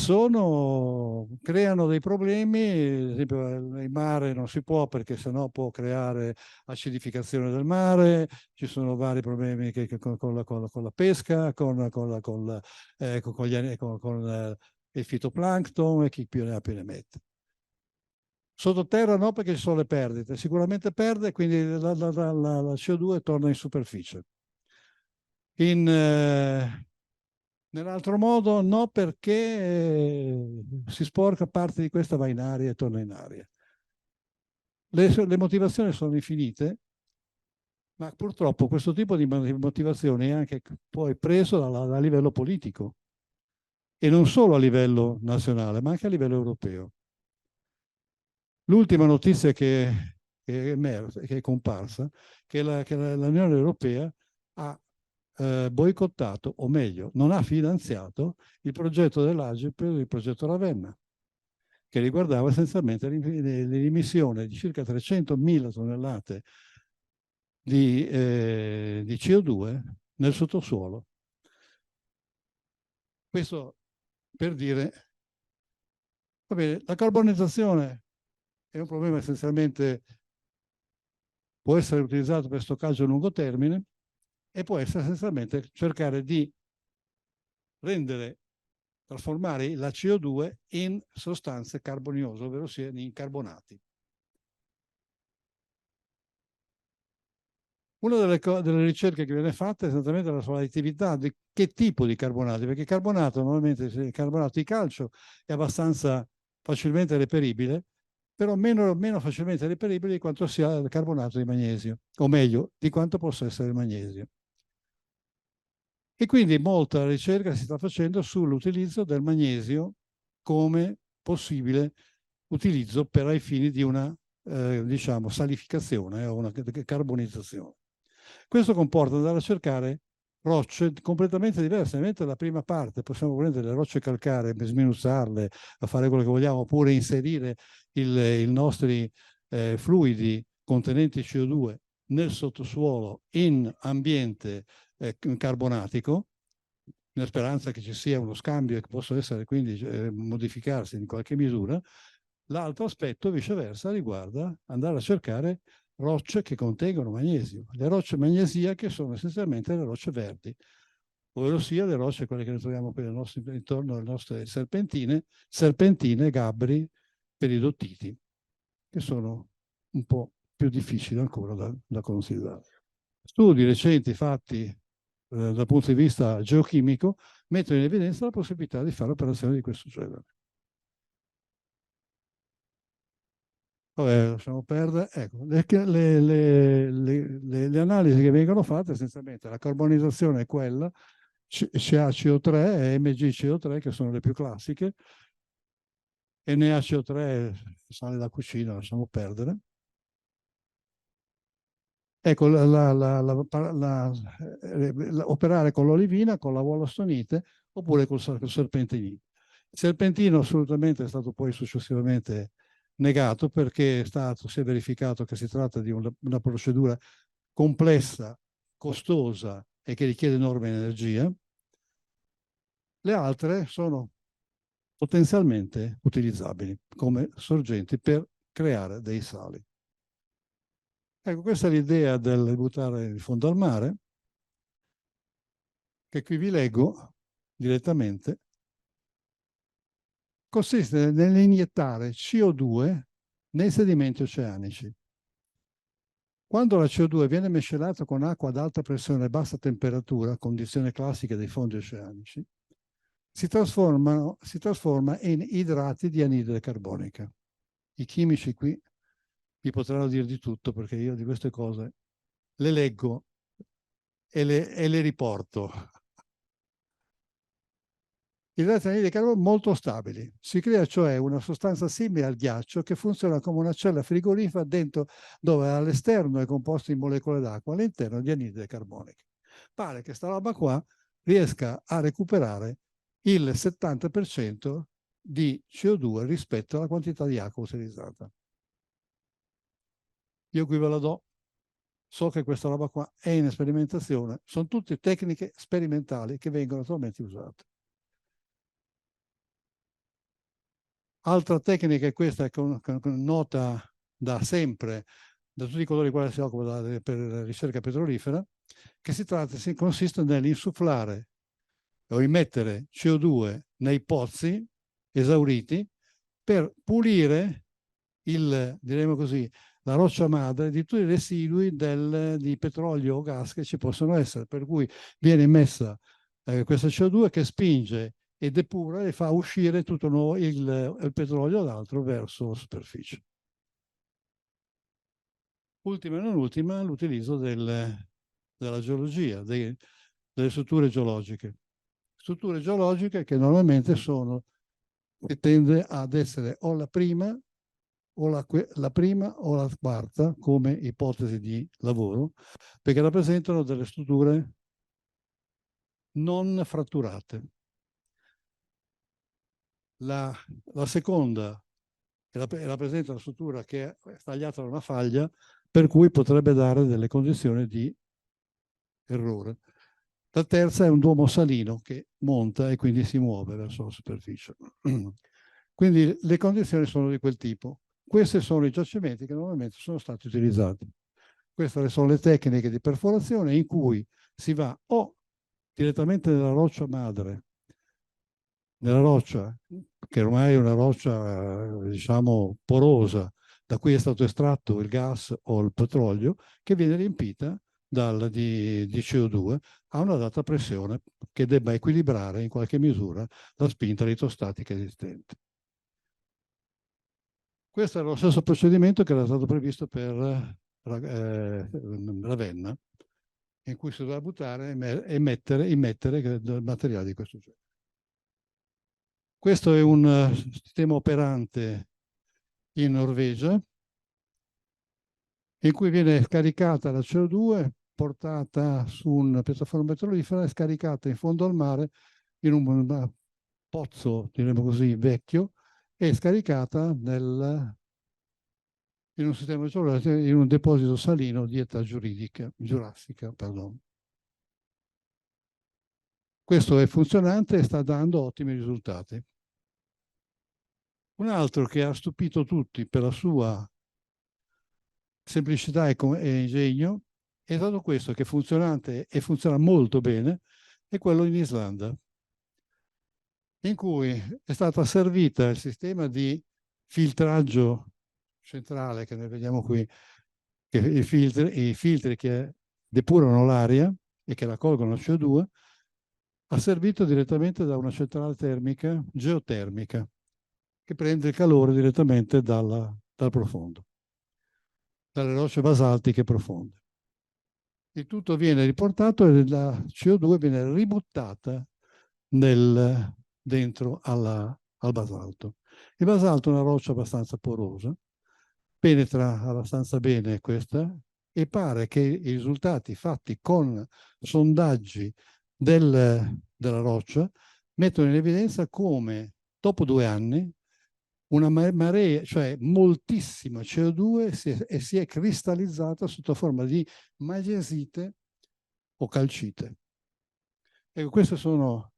creano dei problemi, ad esempio il mare non si può perché sennò può creare acidificazione del mare, ci sono vari problemi con la pesca, con il fitoplancton e chi più ne ha più ne mette. Sottoterra no perché ci sono le perdite, sicuramente perde, quindi la CO2 torna in superficie. Nell'altro modo no perché si sporca parte di questa va in aria e torna in aria. Le motivazioni sono infinite, ma purtroppo questo tipo di motivazione è anche poi preso da livello politico e non solo a livello nazionale, ma anche a livello europeo. L'ultima notizia che è comparsa, che l'Unione Europea ha boicottato, o meglio, non ha finanziato il progetto dell'AGIP, il progetto Ravenna, che riguardava essenzialmente l'emissione di circa 300.000 tonnellate di CO2 nel sottosuolo. Questo per dire, va bene, la carbonizzazione è un problema essenzialmente, può essere utilizzato per stoccaggio a lungo termine e può essere essenzialmente cercare di trasformare la CO2 in sostanze carboniose, ovvero sia in carbonati. Una delle ricerche che viene fatta è esattamente la sull'additività di che tipo di carbonati, perché il carbonato, normalmente il carbonato di calcio è abbastanza facilmente reperibile, però meno facilmente reperibile di quanto sia il carbonato di magnesio, o meglio, di quanto possa essere il magnesio. E quindi molta ricerca si sta facendo sull'utilizzo del magnesio come possibile utilizzo per ai fini di una diciamo, salificazione o una carbonizzazione. Questo comporta andare a cercare rocce completamente diverse. Mentre la prima parte possiamo prendere le rocce calcaree, sminuzzarle, a fare quello che vogliamo, oppure inserire i nostri fluidi contenenti CO2 nel sottosuolo in ambiente carbonatico, nella speranza che ci sia uno scambio e che possa essere quindi modificarsi in qualche misura. L'altro aspetto, viceversa, riguarda andare a cercare rocce che contengono magnesio. Le rocce magnesiache sono essenzialmente le rocce verdi, ovvero sia le rocce, quelle che noi troviamo qui intorno alle nostre serpentine, gabbri, peridottiti, che sono un po' più difficili ancora da considerare. Studi recenti fatti dal punto di vista geochimico mettono in evidenza la possibilità di fare operazioni di questo genere. Vabbè, lasciamo perdere. Ecco, le analisi che vengono fatte essenzialmente la carbonizzazione è quella, CaCO3 e MgCO3 che sono le più classiche, NaCO3 sale da cucina, lasciamo perdere. Ecco, operare con l'olivina, con la wollastonite oppure col serpentinite. Il serpentino assolutamente è stato poi successivamente negato perché si è verificato che si tratta di una procedura complessa, costosa e che richiede enorme energia. Le altre sono potenzialmente utilizzabili come sorgenti per creare dei sali. Ecco, questa è l'idea del buttare in fondo al mare, che qui vi leggo direttamente. Consiste nell'iniettare CO2 nei sedimenti oceanici. Quando la CO2 viene mescelata con acqua ad alta pressione e bassa temperatura, condizione classica dei fondi oceanici, si trasforma in idrati di anidride carbonica. I chimici qui vi potranno dire di tutto perché io di queste cose le leggo e le riporto. Idrati di anidride carbonica molto stabili. Si crea cioè una sostanza simile al ghiaccio che funziona come una cella frigorifera dentro, dove all'esterno è composto in molecole d'acqua, all'interno di anidride carbonica. Pare che sta roba qua riesca a recuperare il 70% di CO2 rispetto alla quantità di acqua utilizzata. Io qui ve la do, so che questa roba qua è in sperimentazione, sono tutte tecniche sperimentali che vengono attualmente usate. Altra tecnica è questa, che nota da sempre da tutti coloro i quali si occupano per la ricerca petrolifera, che consiste nell'insufflare o immettere CO2 nei pozzi esauriti per pulire diremo così, la roccia madre di tutti i residui di petrolio o gas che ci possono essere, per cui viene immessa questa CO2 che spinge e depura e fa uscire tutto il petrolio d'altro verso la superficie. Ultima e non ultima, l'utilizzo della geologia, delle strutture geologiche. Strutture geologiche che normalmente si tende ad essere o la prima o la quarta come ipotesi di lavoro, perché rappresentano delle strutture non fratturate. La seconda rappresenta una struttura che è tagliata da una faglia, per cui potrebbe dare delle condizioni di errore. La terza è un duomo salino che monta e quindi si muove verso la superficie. Quindi le condizioni sono di quel tipo. Questi sono i giacimenti che normalmente sono stati utilizzati. Queste sono le tecniche di perforazione in cui si va o direttamente nella roccia madre, nella roccia, che ormai è una roccia, diciamo, porosa, da cui è stato estratto il gas o il petrolio, che viene riempita di CO2 a una data pressione che debba equilibrare in qualche misura la spinta litostatica esistente. Questo era lo stesso procedimento che era stato previsto per Ravenna, in cui si doveva buttare e immettere del materiale di questo genere. Questo è un sistema operante in Norvegia, in cui viene scaricata la CO2, portata su una piattaforma petrolifera e scaricata in fondo al mare in un pozzo, diremo così, vecchio, e scaricata in un sistema geologico, in un deposito salino di età giurassica. Pardon. Questo è funzionante e sta dando ottimi risultati. Un altro che ha stupito tutti per la sua semplicità e ingegno è stato questo, che è funzionante e funziona molto bene, è quello in Islanda, in cui è stata servita il sistema di filtraggio centrale, che noi vediamo qui, che i filtri che depurano l'aria e che raccolgono la CO2, ha servito direttamente da una centrale termica geotermica, che prende il calore direttamente dal profondo, dalle rocce basaltiche profonde. Il tutto viene riportato e la CO2 viene ributtata dentro al basalto. Il basalto è una roccia abbastanza porosa, penetra abbastanza bene questa e pare che i risultati fatti con sondaggi della roccia mettono in evidenza come dopo 2 anni una marea, cioè moltissima CO2 si è cristallizzata sotto forma di magesite o calcite. Ecco, queste sono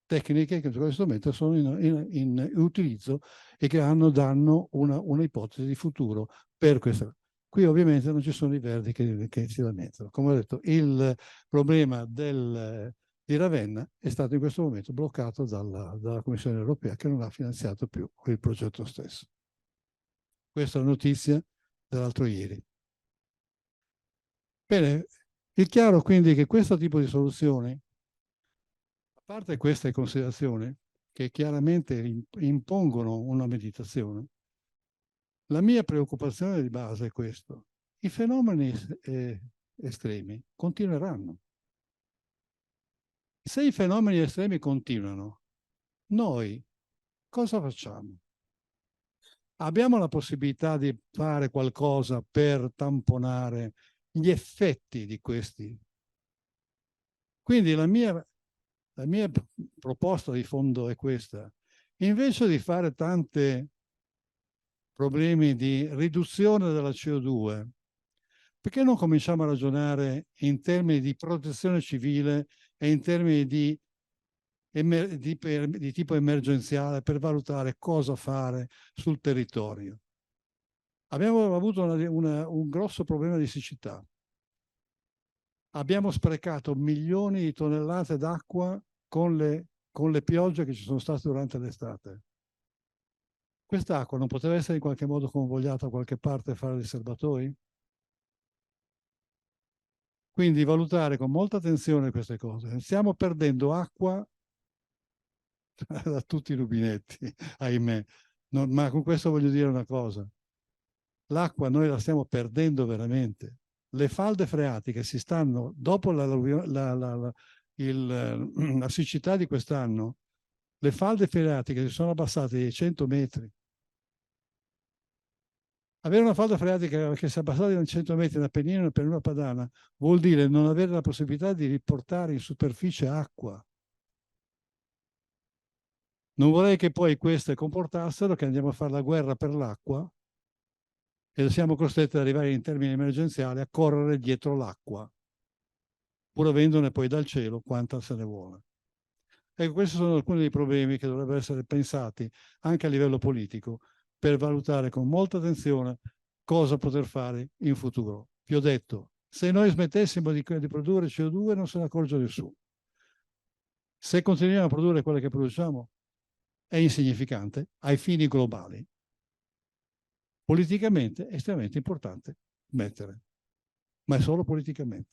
tecniche che in questo momento sono in utilizzo e che danno un'ipotesi di futuro per questa. Qui ovviamente non ci sono i verdi che si lamentano. Come ho detto, il problema di Ravenna è stato in questo momento bloccato dalla Commissione europea, che non ha finanziato più il progetto stesso. Questa è la notizia dell'altro ieri. Bene, è chiaro quindi che questo tipo di soluzioni, a parte queste considerazioni, che chiaramente impongono una meditazione, la mia preoccupazione di base è questo. I fenomeni estremi continueranno. Se i fenomeni estremi continuano, noi cosa facciamo? Abbiamo la possibilità di fare qualcosa per tamponare gli effetti di questi? Quindi la mia La mia proposta di fondo è questa. Invece di fare tanti problemi di riduzione della CO2, perché non cominciamo a ragionare in termini di protezione civile e in termini di tipo emergenziale per valutare cosa fare sul territorio? Abbiamo avuto un grosso problema di siccità. Abbiamo sprecato milioni di tonnellate d'acqua con le piogge che ci sono state durante l'estate. Quest'acqua non poteva essere in qualche modo convogliata da qualche parte a fare dei serbatoi? Quindi valutare con molta attenzione queste cose. Stiamo perdendo acqua da tutti i rubinetti, ahimè. Ma con questo voglio dire una cosa. L'acqua noi la stiamo perdendo veramente. Le falde freatiche si stanno, dopo la siccità di quest'anno, le falde freatiche si sono abbassate di 100 metri. Avere una falda freatica che si è abbassata di 100 metri in Appennino e Pianura Padana vuol dire non avere la possibilità di riportare in superficie acqua. Non vorrei che poi queste comportassero che andiamo a fare la guerra per l'acqua e siamo costretti ad arrivare in termini emergenziali a correre dietro l'acqua, pur avendone poi dal cielo quanta se ne vuole. Ecco, questi sono alcuni dei problemi che dovrebbero essere pensati anche a livello politico per valutare con molta attenzione cosa poter fare in futuro. Vi ho detto, se noi smettessimo di produrre CO2 non se ne accorge nessuno. Se continuiamo a produrre quelle che produciamo è insignificante ai fini globali. Politicamente è estremamente importante smettere, ma è solo politicamente.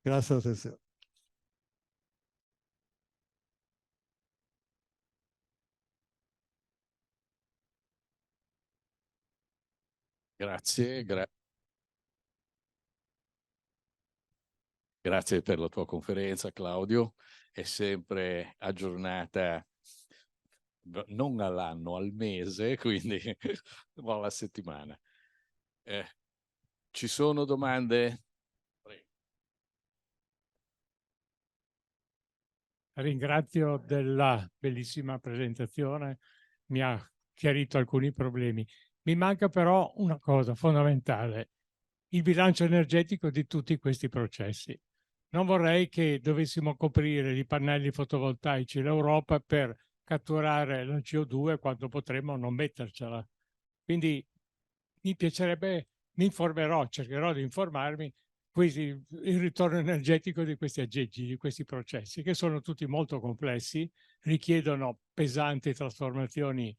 Grazie all'attenzione. Grazie, grazie per la tua conferenza, Claudio. È sempre aggiornata non all'anno, al mese, quindi alla settimana. Ci sono domande? Prego. Ringrazio della bellissima presentazione, mi ha chiarito alcuni problemi. Mi manca però una cosa fondamentale, il bilancio energetico di tutti questi processi. Non vorrei che dovessimo coprire di pannelli fotovoltaici l'Europa per catturare la CO2 quando potremmo non mettercela. Quindi mi piacerebbe, mi informerò, cercherò di informarmi il ritorno energetico di questi aggeggi, di questi processi, che sono tutti molto complessi, richiedono pesanti trasformazioni,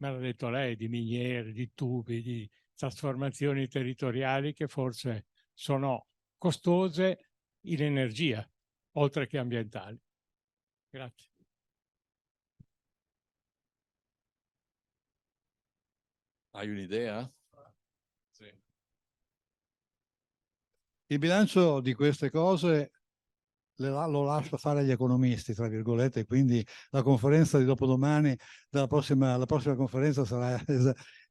me l'ha detto lei, di miniere, di tubi, di trasformazioni territoriali che forse sono costose in energia, oltre che ambientali. Grazie. Hai un'idea? Sì. Il bilancio di queste cose lo lascio fare agli economisti, tra virgolette, quindi la conferenza di dopodomani, la prossima conferenza sarà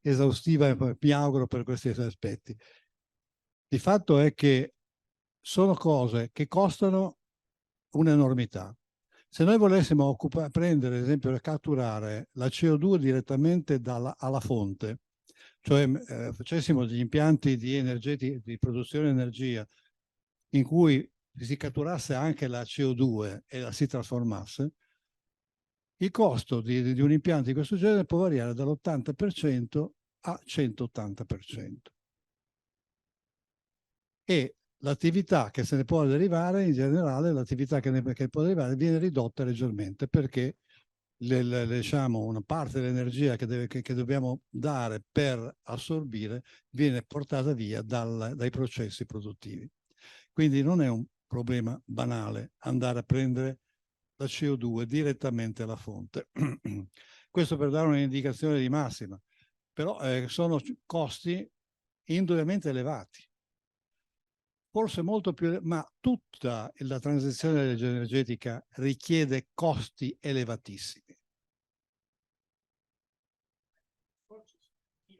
esaustiva e mi auguro per questi aspetti. Il fatto è che sono cose che costano un'enormità. Se noi volessimo prendere, ad esempio, e catturare la CO2 direttamente alla fonte, cioè facessimo degli impianti di produzione di energia in cui si catturasse anche la CO2 e la si trasformasse, il costo di un impianto di questo genere può variare dall'80% a 180%. E l'attività che se ne può derivare, in generale, l'attività che può derivare viene ridotta leggermente perché diciamo, una parte dell'energia che dobbiamo dare per assorbire viene portata via dai processi produttivi. Quindi non è un problema banale andare a prendere la CO2 direttamente alla fonte. Questo per dare un'indicazione di massima, però sono costi indubbiamente elevati. Forse molto più, ma tutta la transizione energetica richiede costi elevatissimi. I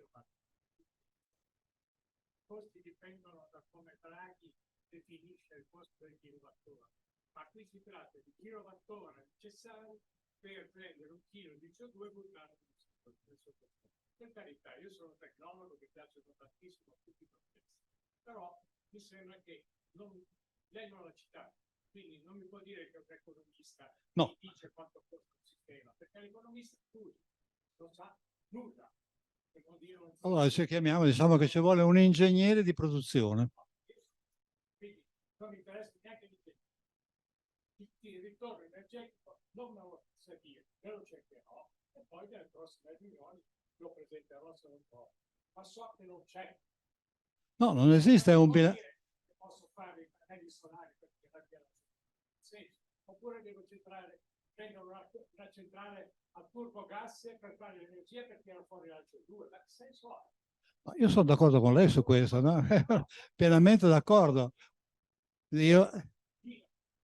costi dipendono da come Draghi definisce il costo del kilowattora. Ma qui si tratta di kilowattora necessari per prendere un chilo di CO2 e buttarlo nel sottosuolo. Per carità, io sono un tecnologo che piacciono tantissimo a tutti i processi, però mi sembra che lei non l'ha citato, quindi non mi può dire che un economista no. dice quanto costa un sistema, perché l'economista non sa nulla. Allora ci chiamiamo, diciamo che ci vuole un ingegnere di produzione. Quindi non mi interessa neanche di te. Il ritorno energetico non me lo sa dire, me lo cercherò e poi nelle prossime riunioni lo presenterò se non può. Ma so che non c'è. No, non esiste un bilancio. Posso fare i pannelli solari perché abbiano senso, oppure devo prendere una centrale a turbogas per fare l'energia per tirare fuori la CO2. Ma che senso ha? Io sono d'accordo con lei su questo, no? Pienamente d'accordo.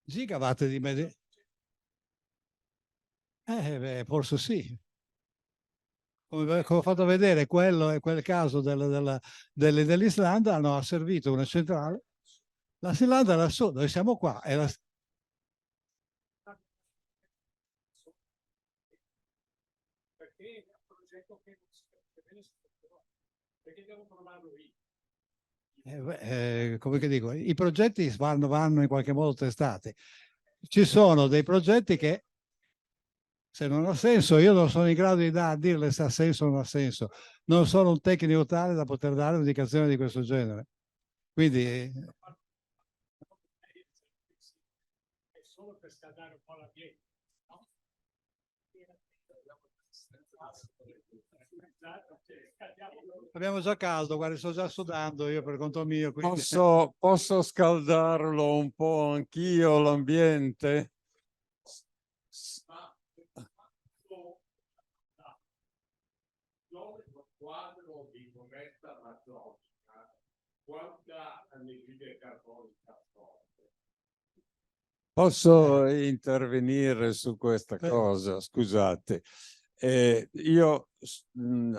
Gigawatt di media. Forse sì. Come ho fatto vedere, quello è quel caso dell'Islanda, hanno servito una centrale. La Islanda è lassù, noi siamo qua. Perché è un progetto che non si capisce bene se perché devo provarlo io. Come che dico, i progetti vanno in qualche modo testati. Ci sono dei progetti che se non ha senso, io non sono in grado di dirle se ha senso o non ha senso. Non sono un tecnico tale da poter dare un'indicazione di questo genere. Quindi è solo per scaldare un po' l'ambiente, no? Abbiamo già caldo, guarda, sto già sudando io per conto mio. Quindi... Posso scaldarlo un po' anch'io l'ambiente? Quadro di corretta matronica, quanta anidride carbonica forte? Posso intervenire su questa cosa? Scusate. Io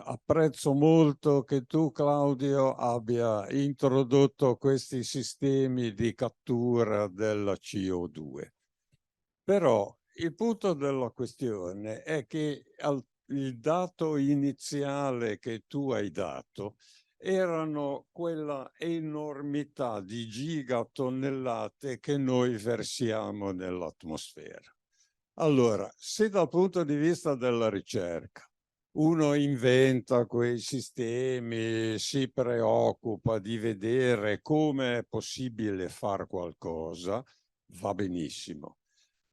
apprezzo molto che tu, Claudio, abbia introdotto questi sistemi di cattura della CO2. Però il punto della questione è che il dato iniziale che tu hai dato erano quella enormità di gigatonnellate che noi versiamo nell'atmosfera. Allora, se dal punto di vista della ricerca uno inventa quei sistemi, si preoccupa di vedere come è possibile fare qualcosa, va benissimo.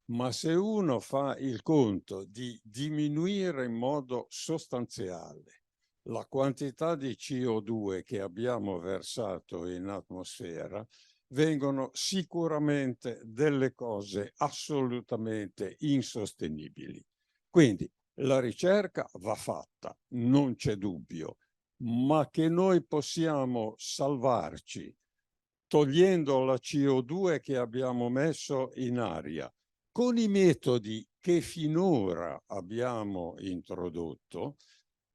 Ma se uno fa il conto di diminuire in modo sostanziale la quantità di CO2 che abbiamo versato in atmosfera, vengono sicuramente delle cose assolutamente insostenibili. Quindi la ricerca va fatta, non c'è dubbio, ma che noi possiamo salvarci togliendo la CO2 che abbiamo messo in aria con i metodi che finora abbiamo introdotto,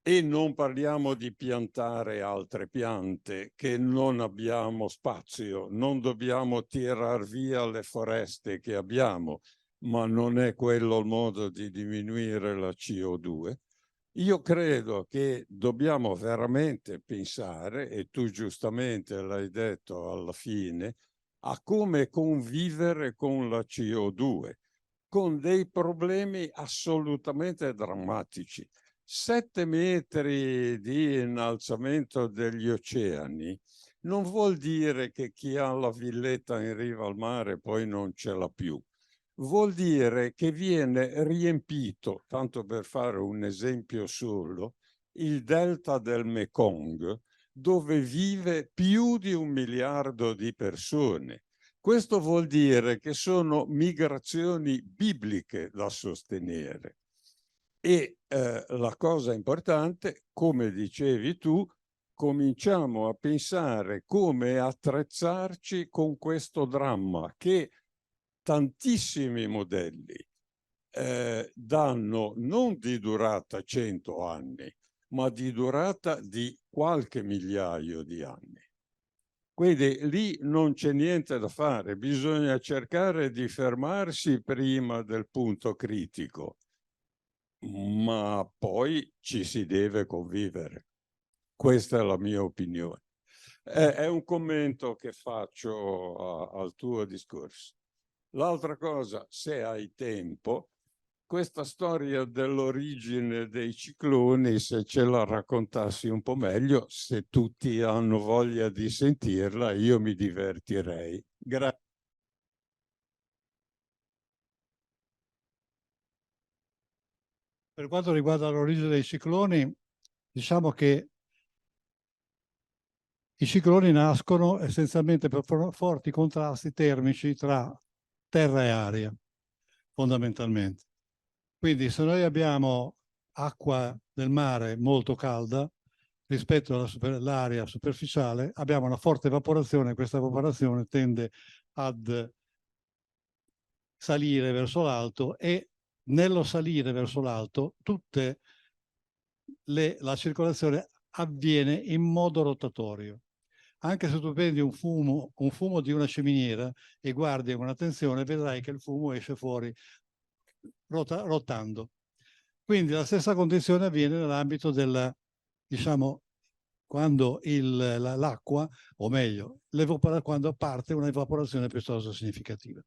e non parliamo di piantare altre piante che non abbiamo spazio, non dobbiamo tirar via le foreste che abbiamo, ma non è quello il modo di diminuire la CO2. Io credo che dobbiamo veramente pensare, e tu giustamente l'hai detto alla fine, a come convivere con la CO2, con dei problemi assolutamente drammatici. 7 metri di innalzamento degli oceani non vuol dire che chi ha la villetta in riva al mare poi non ce l'ha più. Vuol dire che viene riempito, tanto per fare un esempio solo, il delta del Mekong, dove vive più di 1 miliardo di persone. Questo vuol dire che sono migrazioni bibliche da sostenere. E la cosa importante, come dicevi tu, cominciamo a pensare come attrezzarci con questo dramma che tantissimi modelli danno non di durata 100 anni, ma di durata di qualche migliaio di anni. Quindi lì non c'è niente da fare, bisogna cercare di fermarsi prima del punto critico, ma poi ci si deve convivere. Questa è la mia opinione. È un commento che faccio al tuo discorso. L'altra cosa, se hai tempo, questa storia dell'origine dei cicloni, se ce la raccontassi un po' meglio, se tutti hanno voglia di sentirla, io mi divertirei. Grazie. Per quanto riguarda l'origine dei cicloni, diciamo che i cicloni nascono essenzialmente per forti contrasti termici tra terra e aria, fondamentalmente. Quindi se noi abbiamo acqua del mare molto calda rispetto all'aria superficiale, abbiamo una forte evaporazione, questa evaporazione tende ad salire verso l'alto e nello salire verso l'alto la circolazione avviene in modo rotatorio. Anche se tu prendi un fumo di una ciminiera e guardi con attenzione, vedrai che il fumo esce fuori rotando. Quindi la stessa condizione avviene nell'ambito del, diciamo, quando l'acqua, o meglio, quando parte un'evaporazione piuttosto significativa.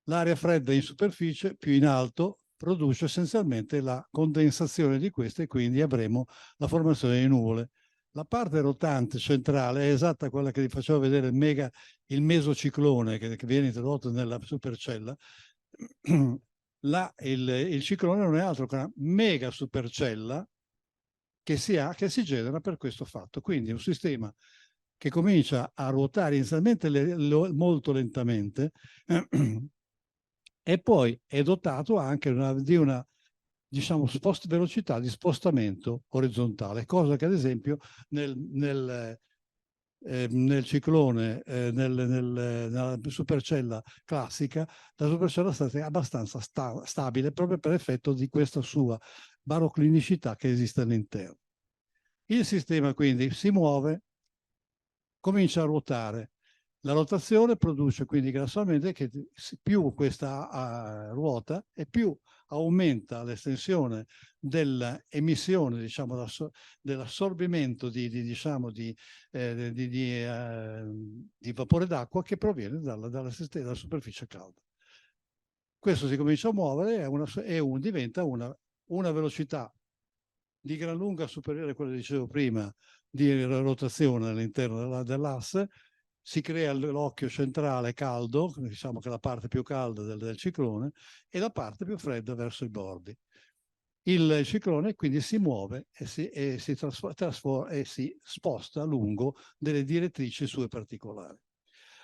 L'aria fredda in superficie, più in alto, produce essenzialmente la condensazione di queste e quindi avremo la formazione di nuvole. La parte rotante centrale è esatta quella che vi facevo vedere, il mesociclone che viene introdotto nella supercella. Il ciclone non è altro che una mega supercella che si genera per questo fatto. Quindi un sistema che comincia a ruotare inizialmente molto lentamente e poi è dotato anche di una diciamo, velocità di spostamento orizzontale, cosa che ad esempio nel ciclone, nella supercella classica, la supercella è abbastanza stabile proprio per effetto di questa sua baroclinicità che esiste all'interno. Il sistema quindi si muove, comincia a ruotare. La rotazione produce quindi gradualmente che più questa ruota e più aumenta l'estensione dell'emissione, diciamo, dell'assorbimento di vapore d'acqua che proviene dalla superficie calda. Questo si comincia a muovere e diventa una velocità di gran lunga superiore a quella che dicevo prima di rotazione all'interno dell'asse. Si crea l'occhio centrale caldo, diciamo che è la parte più calda del ciclone, e la parte più fredda verso i bordi. Il ciclone quindi si muove e si sposta lungo delle direttrici sue particolari.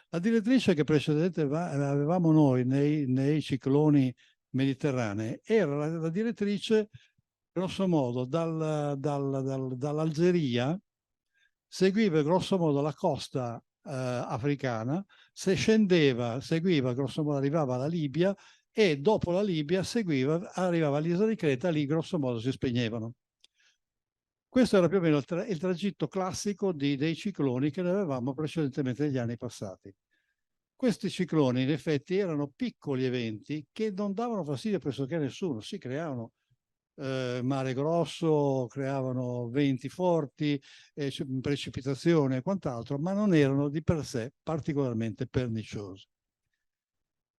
La direttrice che precedentemente avevamo noi nei cicloni mediterranei era la direttrice grosso modo dall'Algeria, seguiva grosso modo la costa africana, se scendeva, seguiva grosso modo, arrivava alla Libia e dopo la Libia arrivava all'isola di Creta, lì grosso modo si spegnevano. Questo era più o meno il tragitto classico dei cicloni che noi avevamo precedentemente negli anni passati. Questi cicloni in effetti erano piccoli eventi che non davano fastidio pressoché a nessuno, si creavano mare grosso, creavano venti forti, precipitazione e quant'altro, ma non erano di per sé particolarmente perniciosi.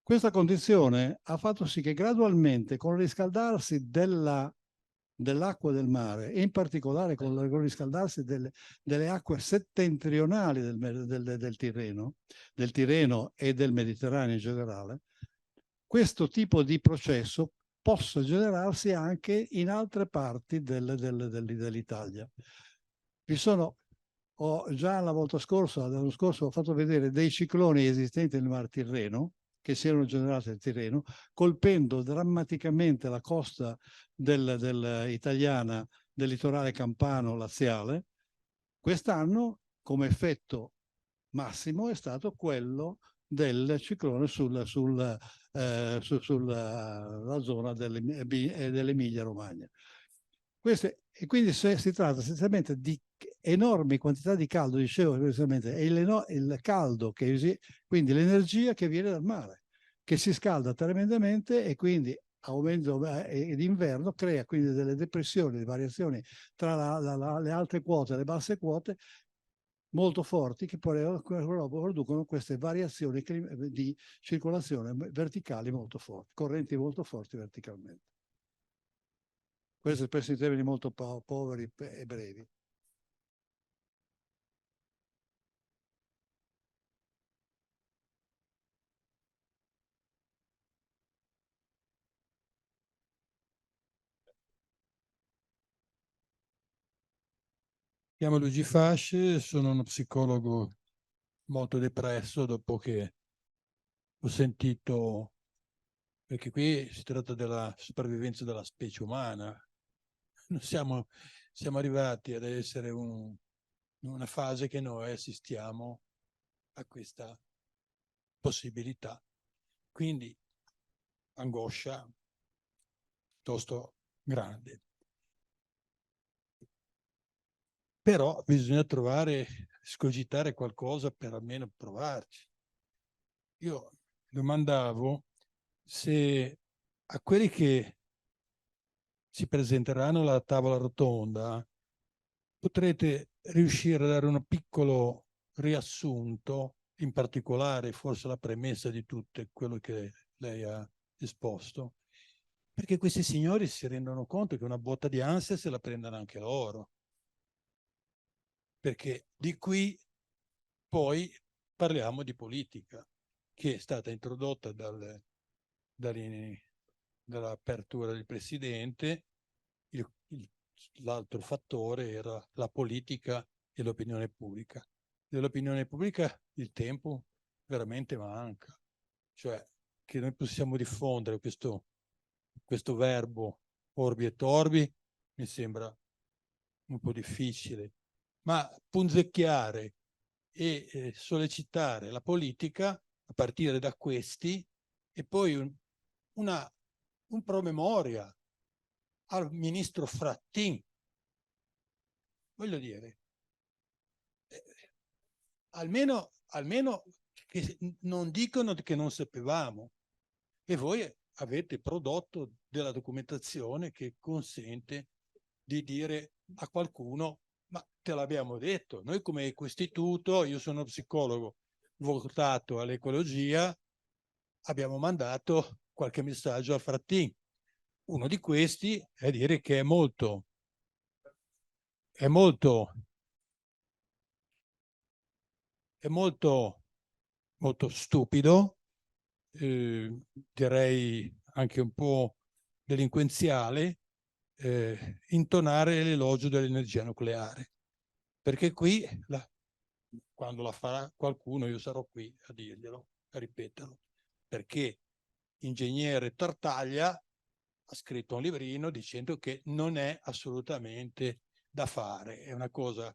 Questa condizione ha fatto sì che gradualmente con il riscaldarsi dell'acqua del mare e in particolare con il riscaldarsi delle acque settentrionali del Tirreno e del Mediterraneo in generale, questo tipo di processo possa generarsi anche in altre parti dell'Italia. Già l'anno scorso ho fatto vedere dei cicloni esistenti nel Mar Tirreno, che si erano generati nel Tirreno, colpendo drammaticamente la costa italiana del litorale campano laziale. Quest'anno, come effetto massimo, è stato quello del ciclone sulla zona dell'Emilia Romagna. E quindi si tratta essenzialmente di enormi quantità di caldo, dicevo precisamente, è il caldo, quindi l'energia che viene dal mare, che si scalda tremendamente e quindi aumento d'inverno crea quindi delle depressioni, delle variazioni tra le alte quote e le basse quote molto forti che poi producono queste variazioni di circolazione verticali molto forti, correnti molto forti verticalmente. Questo è spesso in termini molto poveri e brevi. Mi chiamo Luigi Fasce, sono uno psicologo molto depresso dopo che ho sentito, perché qui si tratta della sopravvivenza della specie umana. Siamo arrivati ad essere in una fase che noi assistiamo a questa possibilità. Quindi angoscia piuttosto grande. Però bisogna scogitare qualcosa per almeno provarci. Io domandavo se a quelli che si presenteranno alla tavola rotonda potrete riuscire a dare un piccolo riassunto, in particolare forse la premessa di tutto quello che lei ha esposto, perché questi signori si rendono conto che una botta di ansia se la prendono anche loro. Perché di qui poi parliamo di politica, che è stata introdotta dall'apertura del Presidente. L'altro fattore era la politica e l'opinione pubblica. Dell'opinione pubblica il tempo veramente manca. Cioè che noi possiamo diffondere questo verbo orbi et orbi mi sembra un po' difficile. Ma punzecchiare e sollecitare la politica a partire da questi e poi un promemoria al ministro Frattin. Voglio dire, almeno che non dicono che non sapevamo e voi avete prodotto della documentazione che consente di dire a qualcuno ma te l'abbiamo detto, noi come ecoistituto, io sono psicologo votato all'ecologia, abbiamo mandato qualche messaggio a Frattin. Uno di questi è dire che è molto stupido, direi anche un po' delinquenziale, intonare l'elogio dell'energia nucleare. Perché qui, quando la farà qualcuno, io sarò qui a dirglielo, a ripeterlo. Perché ingegnere Tartaglia ha scritto un librino dicendo che non è assolutamente da fare. È una cosa,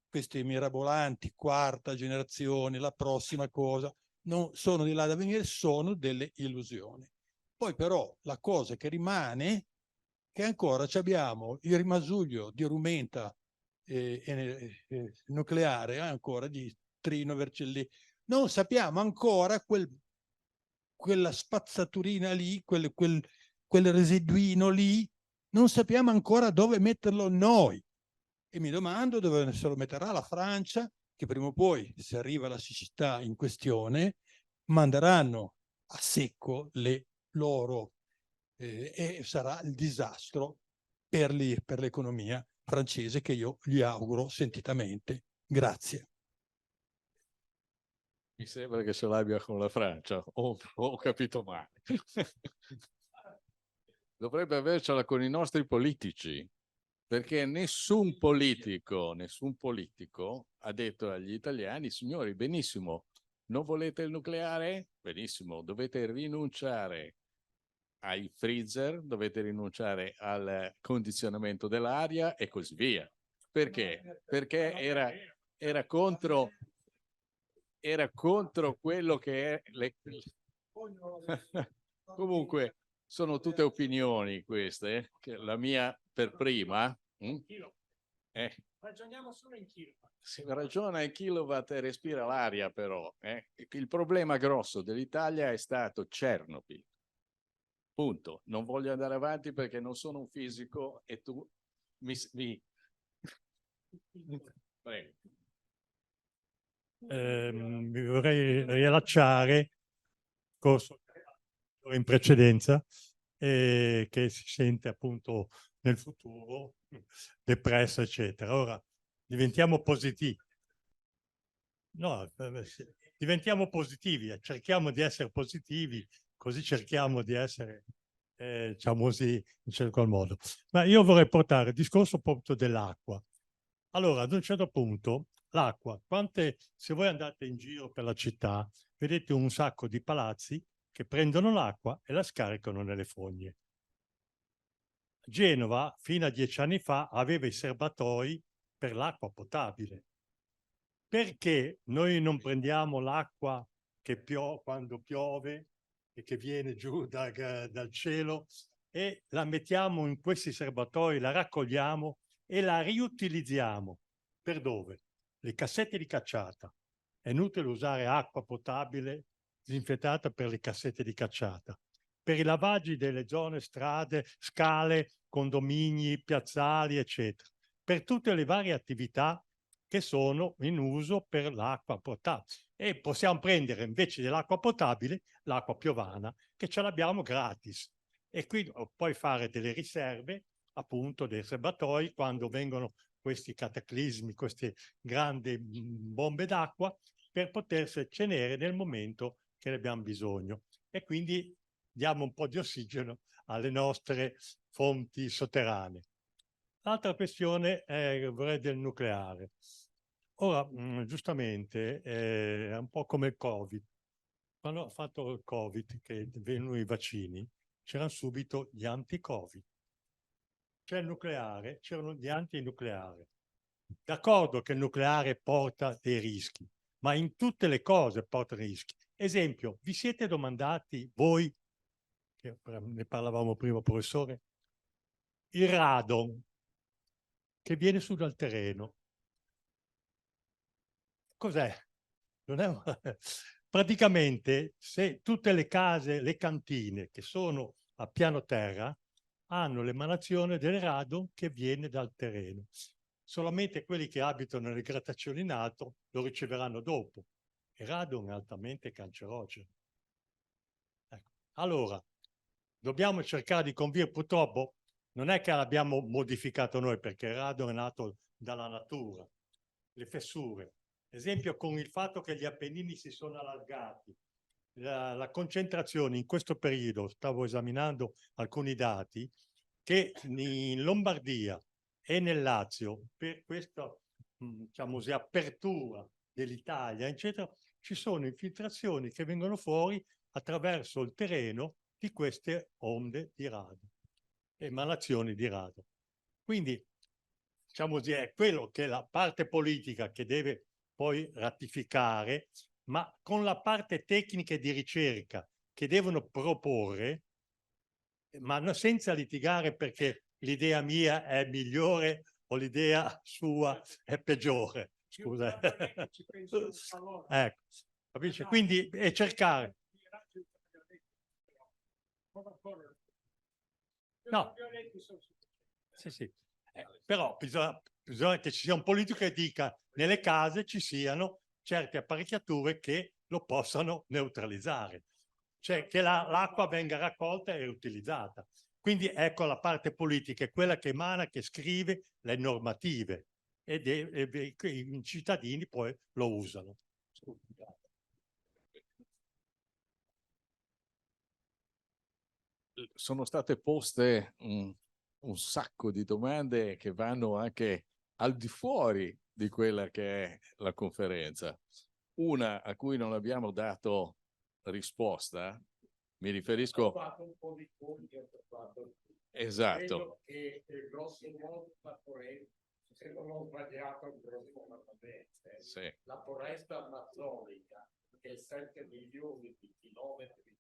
questi mirabolanti, quarta generazione, la prossima cosa, non sono di là da venire, sono delle illusioni. Poi però la cosa che rimane che ancora abbiamo il rimasuglio di rumenta nucleare, ancora di trino, Vercelli. Non sappiamo ancora quella spazzaturina lì, quel residuino lì, non sappiamo ancora dove metterlo noi. E mi domando dove se lo metterà la Francia, che prima o poi, se arriva la siccità in questione, manderanno a secco le loro e sarà il disastro per l'economia francese che io gli auguro sentitamente. Grazie. Mi sembra che ce l'abbia con la Francia, ho capito male. Dovrebbe avercela con i nostri politici, perché nessun politico ha detto agli italiani, signori, benissimo, non volete il nucleare? Benissimo, dovete rinunciare ai freezer, dovete rinunciare al condizionamento dell'aria e così via. Perché? Perché era contro quello che è comunque sono tutte opinioni queste, che la mia per prima Ragioniamo solo in kilowatt. Si ragiona in kilowatt e respira l'aria, però. Il problema grosso dell'Italia è stato Chernobyl. Punto. Non voglio andare avanti perché non sono un fisico e tu mi... Prego. Mi vorrei riallacciare corso in precedenza che si sente appunto nel futuro depresso eccetera. Ora diventiamo positivi. No, diventiamo positivi, cerchiamo di essere positivi, così cerchiamo di essere diciamo così in qualche modo. Ma io vorrei portare il discorso proprio dell'acqua. Allora, ad un certo punto, l'acqua, se voi andate in giro per la città, vedete un sacco di palazzi che prendono l'acqua e la scaricano nelle fogne. Genova, fino a 10 anni fa, aveva i serbatoi per l'acqua potabile. Perché noi non prendiamo l'acqua che quando piove e che viene giù dal cielo e la mettiamo in questi serbatoi, la raccogliamo e la riutilizziamo? Per dove? Le cassette di cacciata. È inutile usare acqua potabile disinfettata per le cassette di cacciata. Per i lavaggi delle zone, strade, scale, condomini, piazzali, eccetera. Per tutte le varie attività che sono in uso per l'acqua potabile. E possiamo prendere invece dell'acqua potabile l'acqua piovana, che ce l'abbiamo gratis. E quindi puoi fare delle riserve, appunto, dei serbatoi, quando vengono questi cataclismi, queste grandi bombe d'acqua, per potersi tenere nel momento che ne abbiamo bisogno. E quindi diamo un po' di ossigeno alle nostre fonti sotterranee. L'altra questione è del nucleare. Ora, giustamente, è un po' come il Covid. Quando ho fatto il Covid, che venivano i vaccini, c'erano subito gli anti-Covid. C'è il nucleare, c'erano gli anti-nucleare. D'accordo che il nucleare porta dei rischi, ma in tutte le cose porta dei rischi. Esempio, vi siete domandati voi, che ne parlavamo prima, professore, il radon che viene su dal terreno. Cos'è? Non è praticamente, se tutte le case, le cantine che sono a piano terra hanno l'emanazione del radon che viene dal terreno. Solamente quelli che abitano nelle grattacieli in alto lo riceveranno dopo. Il radon è altamente cancerogeno. Ecco. Allora, dobbiamo cercare di convivere. Purtroppo non è che l'abbiamo modificato noi, perché il radon è nato dalla natura. Le fessure. Esempio, con il fatto che gli Appennini si sono allargati, la concentrazione in questo periodo, stavo esaminando alcuni dati, che in Lombardia e nel Lazio, per questa diciamo così, apertura dell'Italia, eccetera, ci sono infiltrazioni che vengono fuori attraverso il terreno di queste onde di radon, emanazioni di radon. Quindi, diciamo così, è quello che la parte politica che deve poi ratificare, ma con la parte tecnica e di ricerca che devono proporre, ma senza litigare perché l'idea mia è migliore o l'idea sua è peggiore. Scusa. Ecco, capisci? Quindi è cercare. No. Sì, sì. Però bisogna che ci sia un politico che dica nelle case ci siano certe apparecchiature che lo possano neutralizzare, cioè che l'acqua venga raccolta e utilizzata. Quindi ecco la parte politica, è quella che emana, che scrive le normative e i cittadini poi lo usano. Sono state poste un sacco di domande che vanno anche al di fuori di quella che è la conferenza. Una a cui non abbiamo dato risposta, mi riferisco... Ho fatto un po' di conti, esatto. Credo che grosso modo la foresta, se non ho sbagliato, grosso modo, sì. La foresta amazzonica, che è 7 milioni di chilometri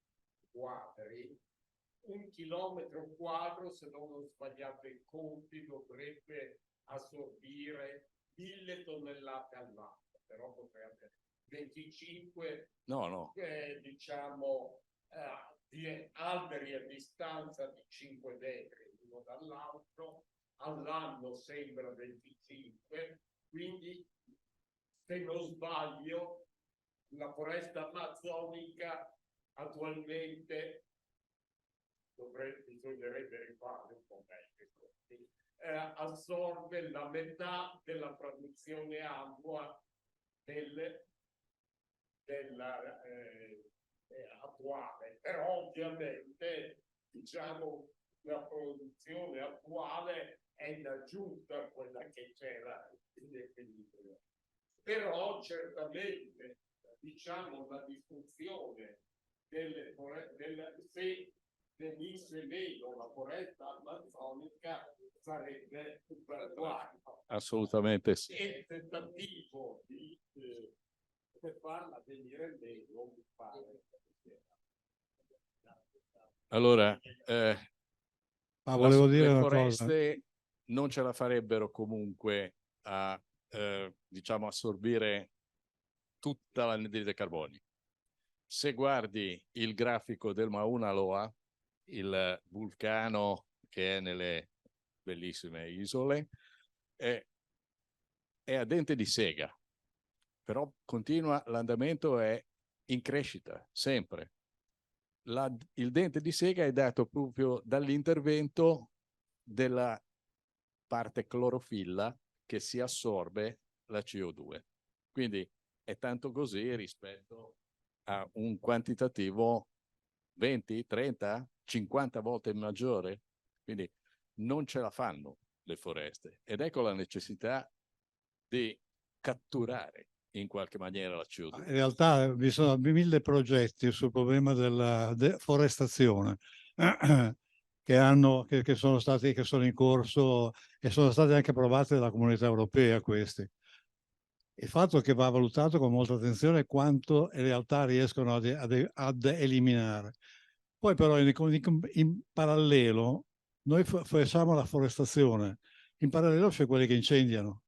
quadri, 1 chilometro quadro, se non ho sbagliato i conti, dovrebbe assorbire 1000 tonnellate all'anno, però potrebbe 25 diciamo di alberi a distanza di 5 metri l'uno dall'altro, all'anno sembra 25, quindi se non sbaglio la foresta amazzonica attualmente bisognerebbe rifare un po' meglio, assorbe la metà della produzione annua attuale, però ovviamente diciamo la produzione attuale è in aggiunta a quella che c'era in equilibrio. Però certamente diciamo la distruzione se venisse meno la foresta amazzonica sarebbe un guaio. Assolutamente sì. E il tentativo di farla venire meno mi pare. Allora, volevo dire le una foreste cosa. non ce la farebbero comunque a diciamo assorbire tutta l'anidride carbonica. Se guardi il grafico del Mauna Loa, il vulcano che è nelle bellissime isole, è a dente di sega, però continua, l'andamento è in crescita, sempre. Il dente di sega è dato proprio dall'intervento della parte clorofilla che si assorbe la CO2. Quindi è tanto così rispetto a un quantitativo 20, 30, 50 volte maggiore. Quindi non ce la fanno le foreste. Ed ecco la necessità di catturare in qualche maniera la CO2. In realtà vi sono 1000 progetti sul problema della deforestazione che sono in corso e sono stati anche approvati dalla Comunità Europea questi. Il fatto che va valutato con molta attenzione quanto in realtà riescono ad eliminare. Poi però in parallelo noi facciamo la forestazione, in parallelo c'è quelli che incendiano.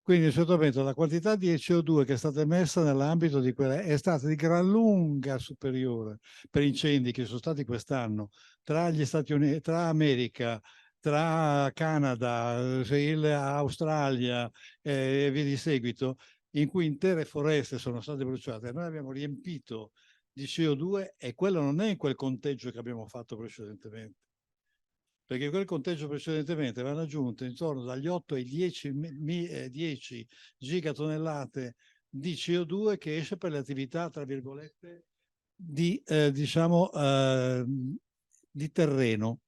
Quindi certamente la quantità di CO2 che è stata emessa nell'ambito di quella è stata di gran lunga superiore per incendi che sono stati quest'anno tra gli Stati Uniti, tra America, tra Canada, Australia e via di seguito, in cui intere foreste sono state bruciate. Noi abbiamo riempito di CO2 e quello non è in quel conteggio che abbiamo fatto precedentemente. Perché quel conteggio precedentemente avevano aggiunto intorno dagli 8 ai 10 gigatonnellate di CO2 che esce per le attività, tra virgolette, di terreno,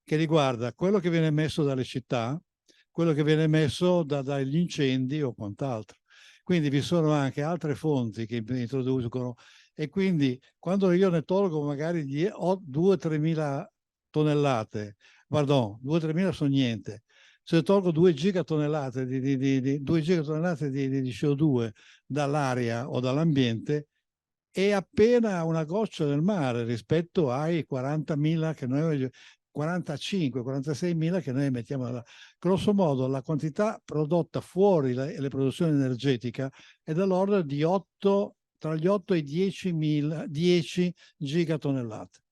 che riguarda quello che viene emesso dalle città, quello che viene emesso dagli incendi o quant'altro. Quindi vi sono anche altre fonti che introducono e quindi quando io ne tolgo magari 2-3 mila tonnellate, pardon, 2-3 mila sono niente. Se tolgo 2 gigatonnellate di CO2 dall'aria o dall'ambiente, è appena una goccia del mare rispetto ai 40.000 che noi 45-46.000 che noi emettiamo. Grosso modo la quantità prodotta fuori le produzioni energetiche è dell'ordine di tra gli 8 e i 10 gigatonnellate.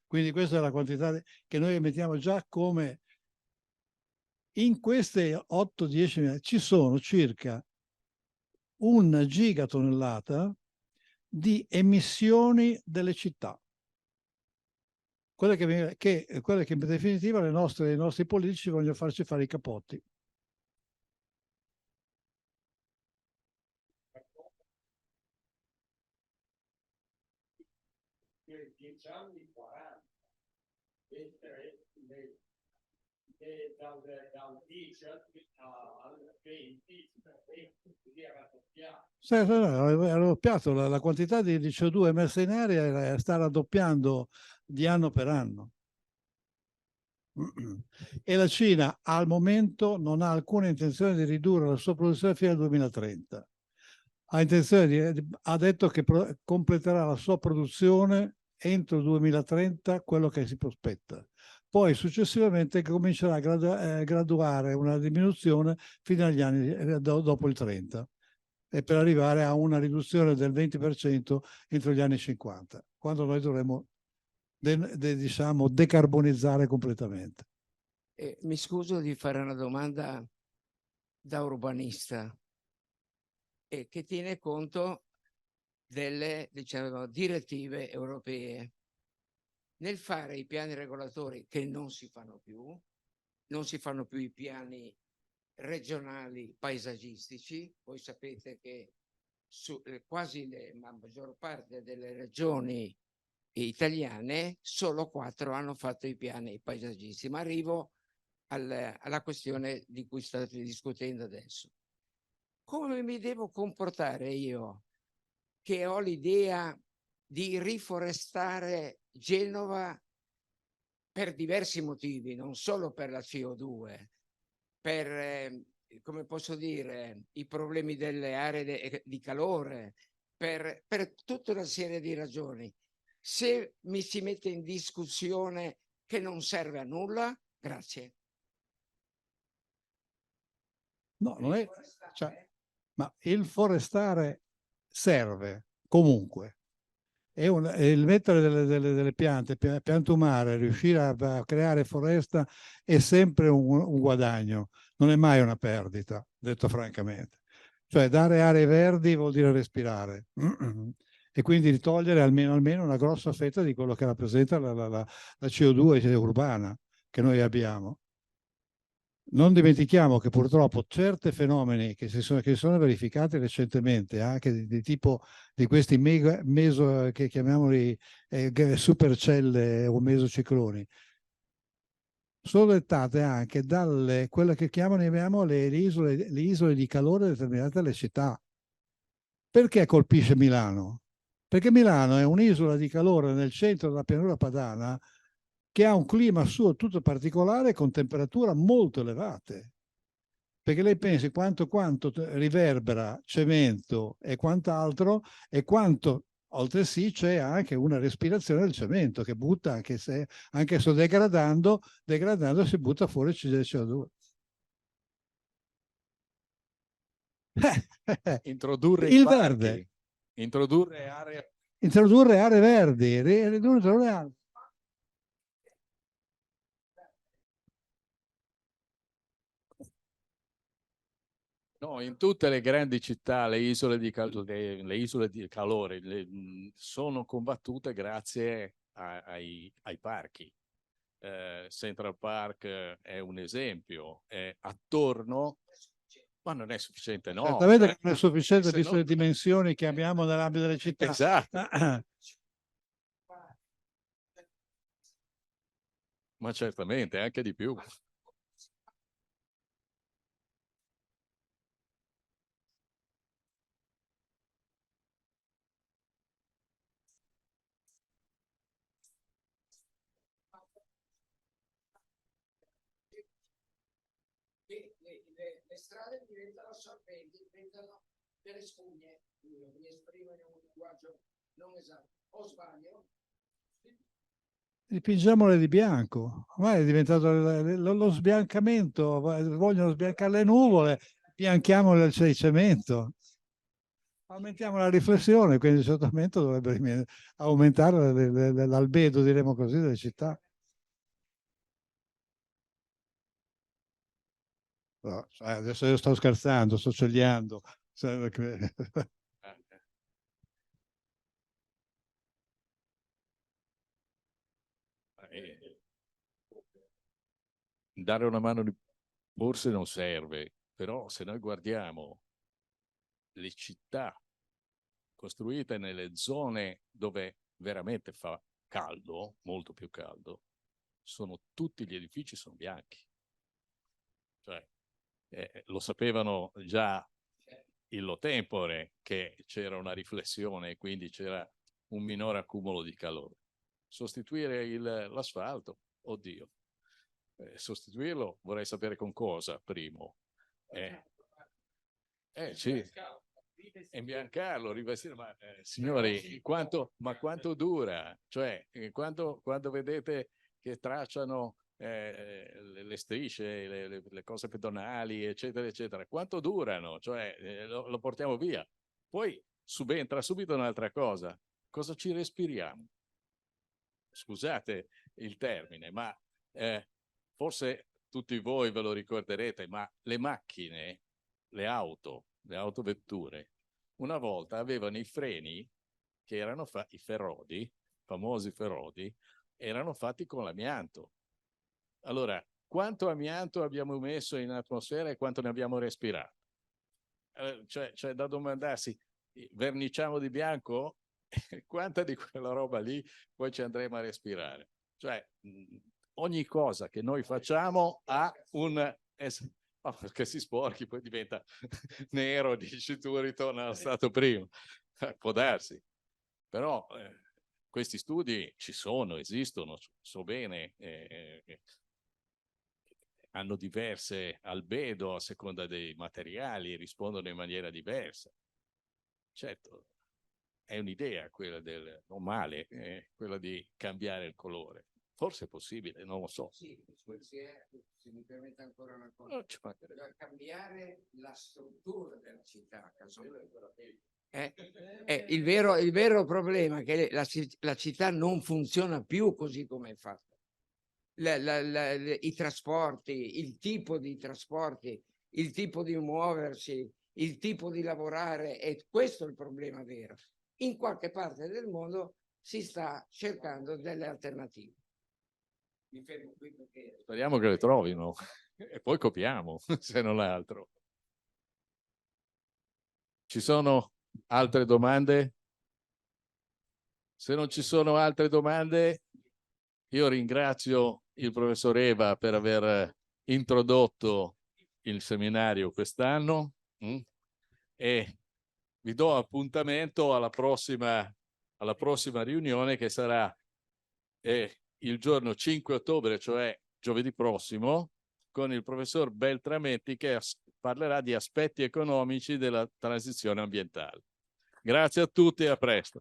Quindi questa è la quantità che noi emettiamo già come in queste 8-10 ci sono circa 1 gigatonnellata di emissioni delle città. Quelle che in definitiva i nostri politici vogliono farci fare i capotti. Nei 10 anni 40, dal 10 al 20 era raddoppiato. Era raddoppiato, la quantità di CO2 emessa in aria sta raddoppiando di anno per anno. E la Cina al momento non ha alcuna intenzione di ridurre la sua produzione fino al 2030. Ha detto che completerà la sua produzione entro il 2030, quello che si prospetta. poi successivamente comincerà a graduare una diminuzione fino agli anni dopo il 30, e per arrivare a una riduzione del 20% entro gli anni 50, quando noi dovremo diciamo decarbonizzare completamente. Mi scuso di fare una domanda da urbanista che tiene conto delle, diciamo, direttive europee. Nel fare i piani regolatori, che non si fanno più i piani regionali paesaggistici. Voi sapete che quasi la maggior parte delle regioni italiane, solo 4 hanno fatto i piani paesaggistici. Ma arrivo alla questione di cui state discutendo adesso. Come mi devo comportare io che ho l'idea di riforestare Genova per diversi motivi, non solo per la CO2, per, come posso dire, i problemi delle aree di calore, per tutta una serie di ragioni. Se mi si mette in discussione che non serve a nulla, grazie. No, non è, cioè, ma il forestare serve comunque. Il mettere delle piante, piantumare, riuscire a creare foresta è sempre un guadagno, non è mai una perdita, detto francamente. Cioè dare aree verdi vuol dire respirare e quindi ritogliere almeno una grossa fetta di quello che rappresenta la CO2 urbana che noi abbiamo. Non dimentichiamo che purtroppo certi fenomeni che si sono verificati recentemente, anche di tipo di questi che chiamiamoli supercelle o mesocicloni, sono dettate anche dalle quelle che chiamiamo le isole di calore determinate dalle città. Perché colpisce Milano? Perché Milano è un'isola di calore nel centro della pianura padana che ha un clima suo tutto particolare con temperature molto elevate. Perché lei pensi quanto riverbera cemento e quant'altro, e quanto altresì c'è anche una respirazione del cemento che butta, anche se degradando si butta fuori CO2. Introdurre il parchi, verde. introdurre aree verdi, ridurre aree. No, in tutte le grandi città le isole di calore sono combattute grazie ai parchi. Central Park è un esempio, attorno, ma non è sufficiente, no. Certamente non è sufficiente visto no... le dimensioni che abbiamo nell'ambito delle città. Esatto. Ma certamente, anche di più. Le strade diventano sorgenti, diventano delle spugne, mi esprimo in un linguaggio non esatto, o sbaglio? Dipingiamole di bianco, ormai è diventato lo sbiancamento, vogliono sbiancare le nuvole, bianchiamole al cemento. Aumentiamo la riflessione, quindi il sottomento dovrebbe aumentare l'albedo, diremo così, delle città. No, adesso io sto scherzando, sto cegliando. Dare una mano forse non serve, però se noi guardiamo le città costruite nelle zone dove veramente fa caldo, molto più caldo, tutti gli edifici sono bianchi. Cioè, lo sapevano già illo tempore che c'era una riflessione e quindi c'era un minore accumulo di calore. Sostituire l'asfalto, oddio, sostituirlo vorrei sapere con cosa, primo. Sì, imbiancarlo, rivestire, ma signori, quanto dura? Cioè, quando vedete che tracciano le strisce, le cose pedonali, eccetera, eccetera. Quanto durano? Cioè, lo portiamo via. Poi subentra subito un'altra cosa. Cosa ci respiriamo? Scusate il termine, ma forse tutti voi ve lo ricorderete, ma le macchine, le autovetture, una volta avevano i freni che erano i ferrodi, famosi ferrodi, erano fatti con l'amianto. Allora, quanto amianto abbiamo messo in atmosfera e quanto ne abbiamo respirato? Cioè da domandarsi, verniciamo di bianco? Quanta di quella roba lì poi ci andremo a respirare? Cioè, ogni cosa che noi facciamo ha un... perché si sporchi, poi diventa nero, dici tu, ritorna allo stato prima. Può darsi. Però questi studi ci sono, esistono, so bene, hanno diverse albedo a seconda dei materiali, rispondono in maniera diversa. Certo, è un'idea quella del normale, quella di cambiare il colore. Forse è possibile, non lo so. Sì, se mi permette ancora una cosa, cambiare la struttura della città. Il vero problema è che la città non funziona più così come è fatta. I trasporti, il tipo di trasporti, il tipo di muoversi, il tipo di lavorare, e questo è il problema vero. In qualche parte del mondo si sta cercando delle alternative. Mi fermo qui perché... Speriamo che le trovino e poi copiamo, se non altro. Ci sono altre domande? Se non ci sono altre domande, io ringrazio il professor Eva per aver introdotto il seminario quest'anno e vi do appuntamento alla prossima riunione, che sarà il giorno 5 ottobre, cioè giovedì prossimo, con il professor Beltrametti, che parlerà di aspetti economici della transizione ambientale. Grazie a tutti e a presto.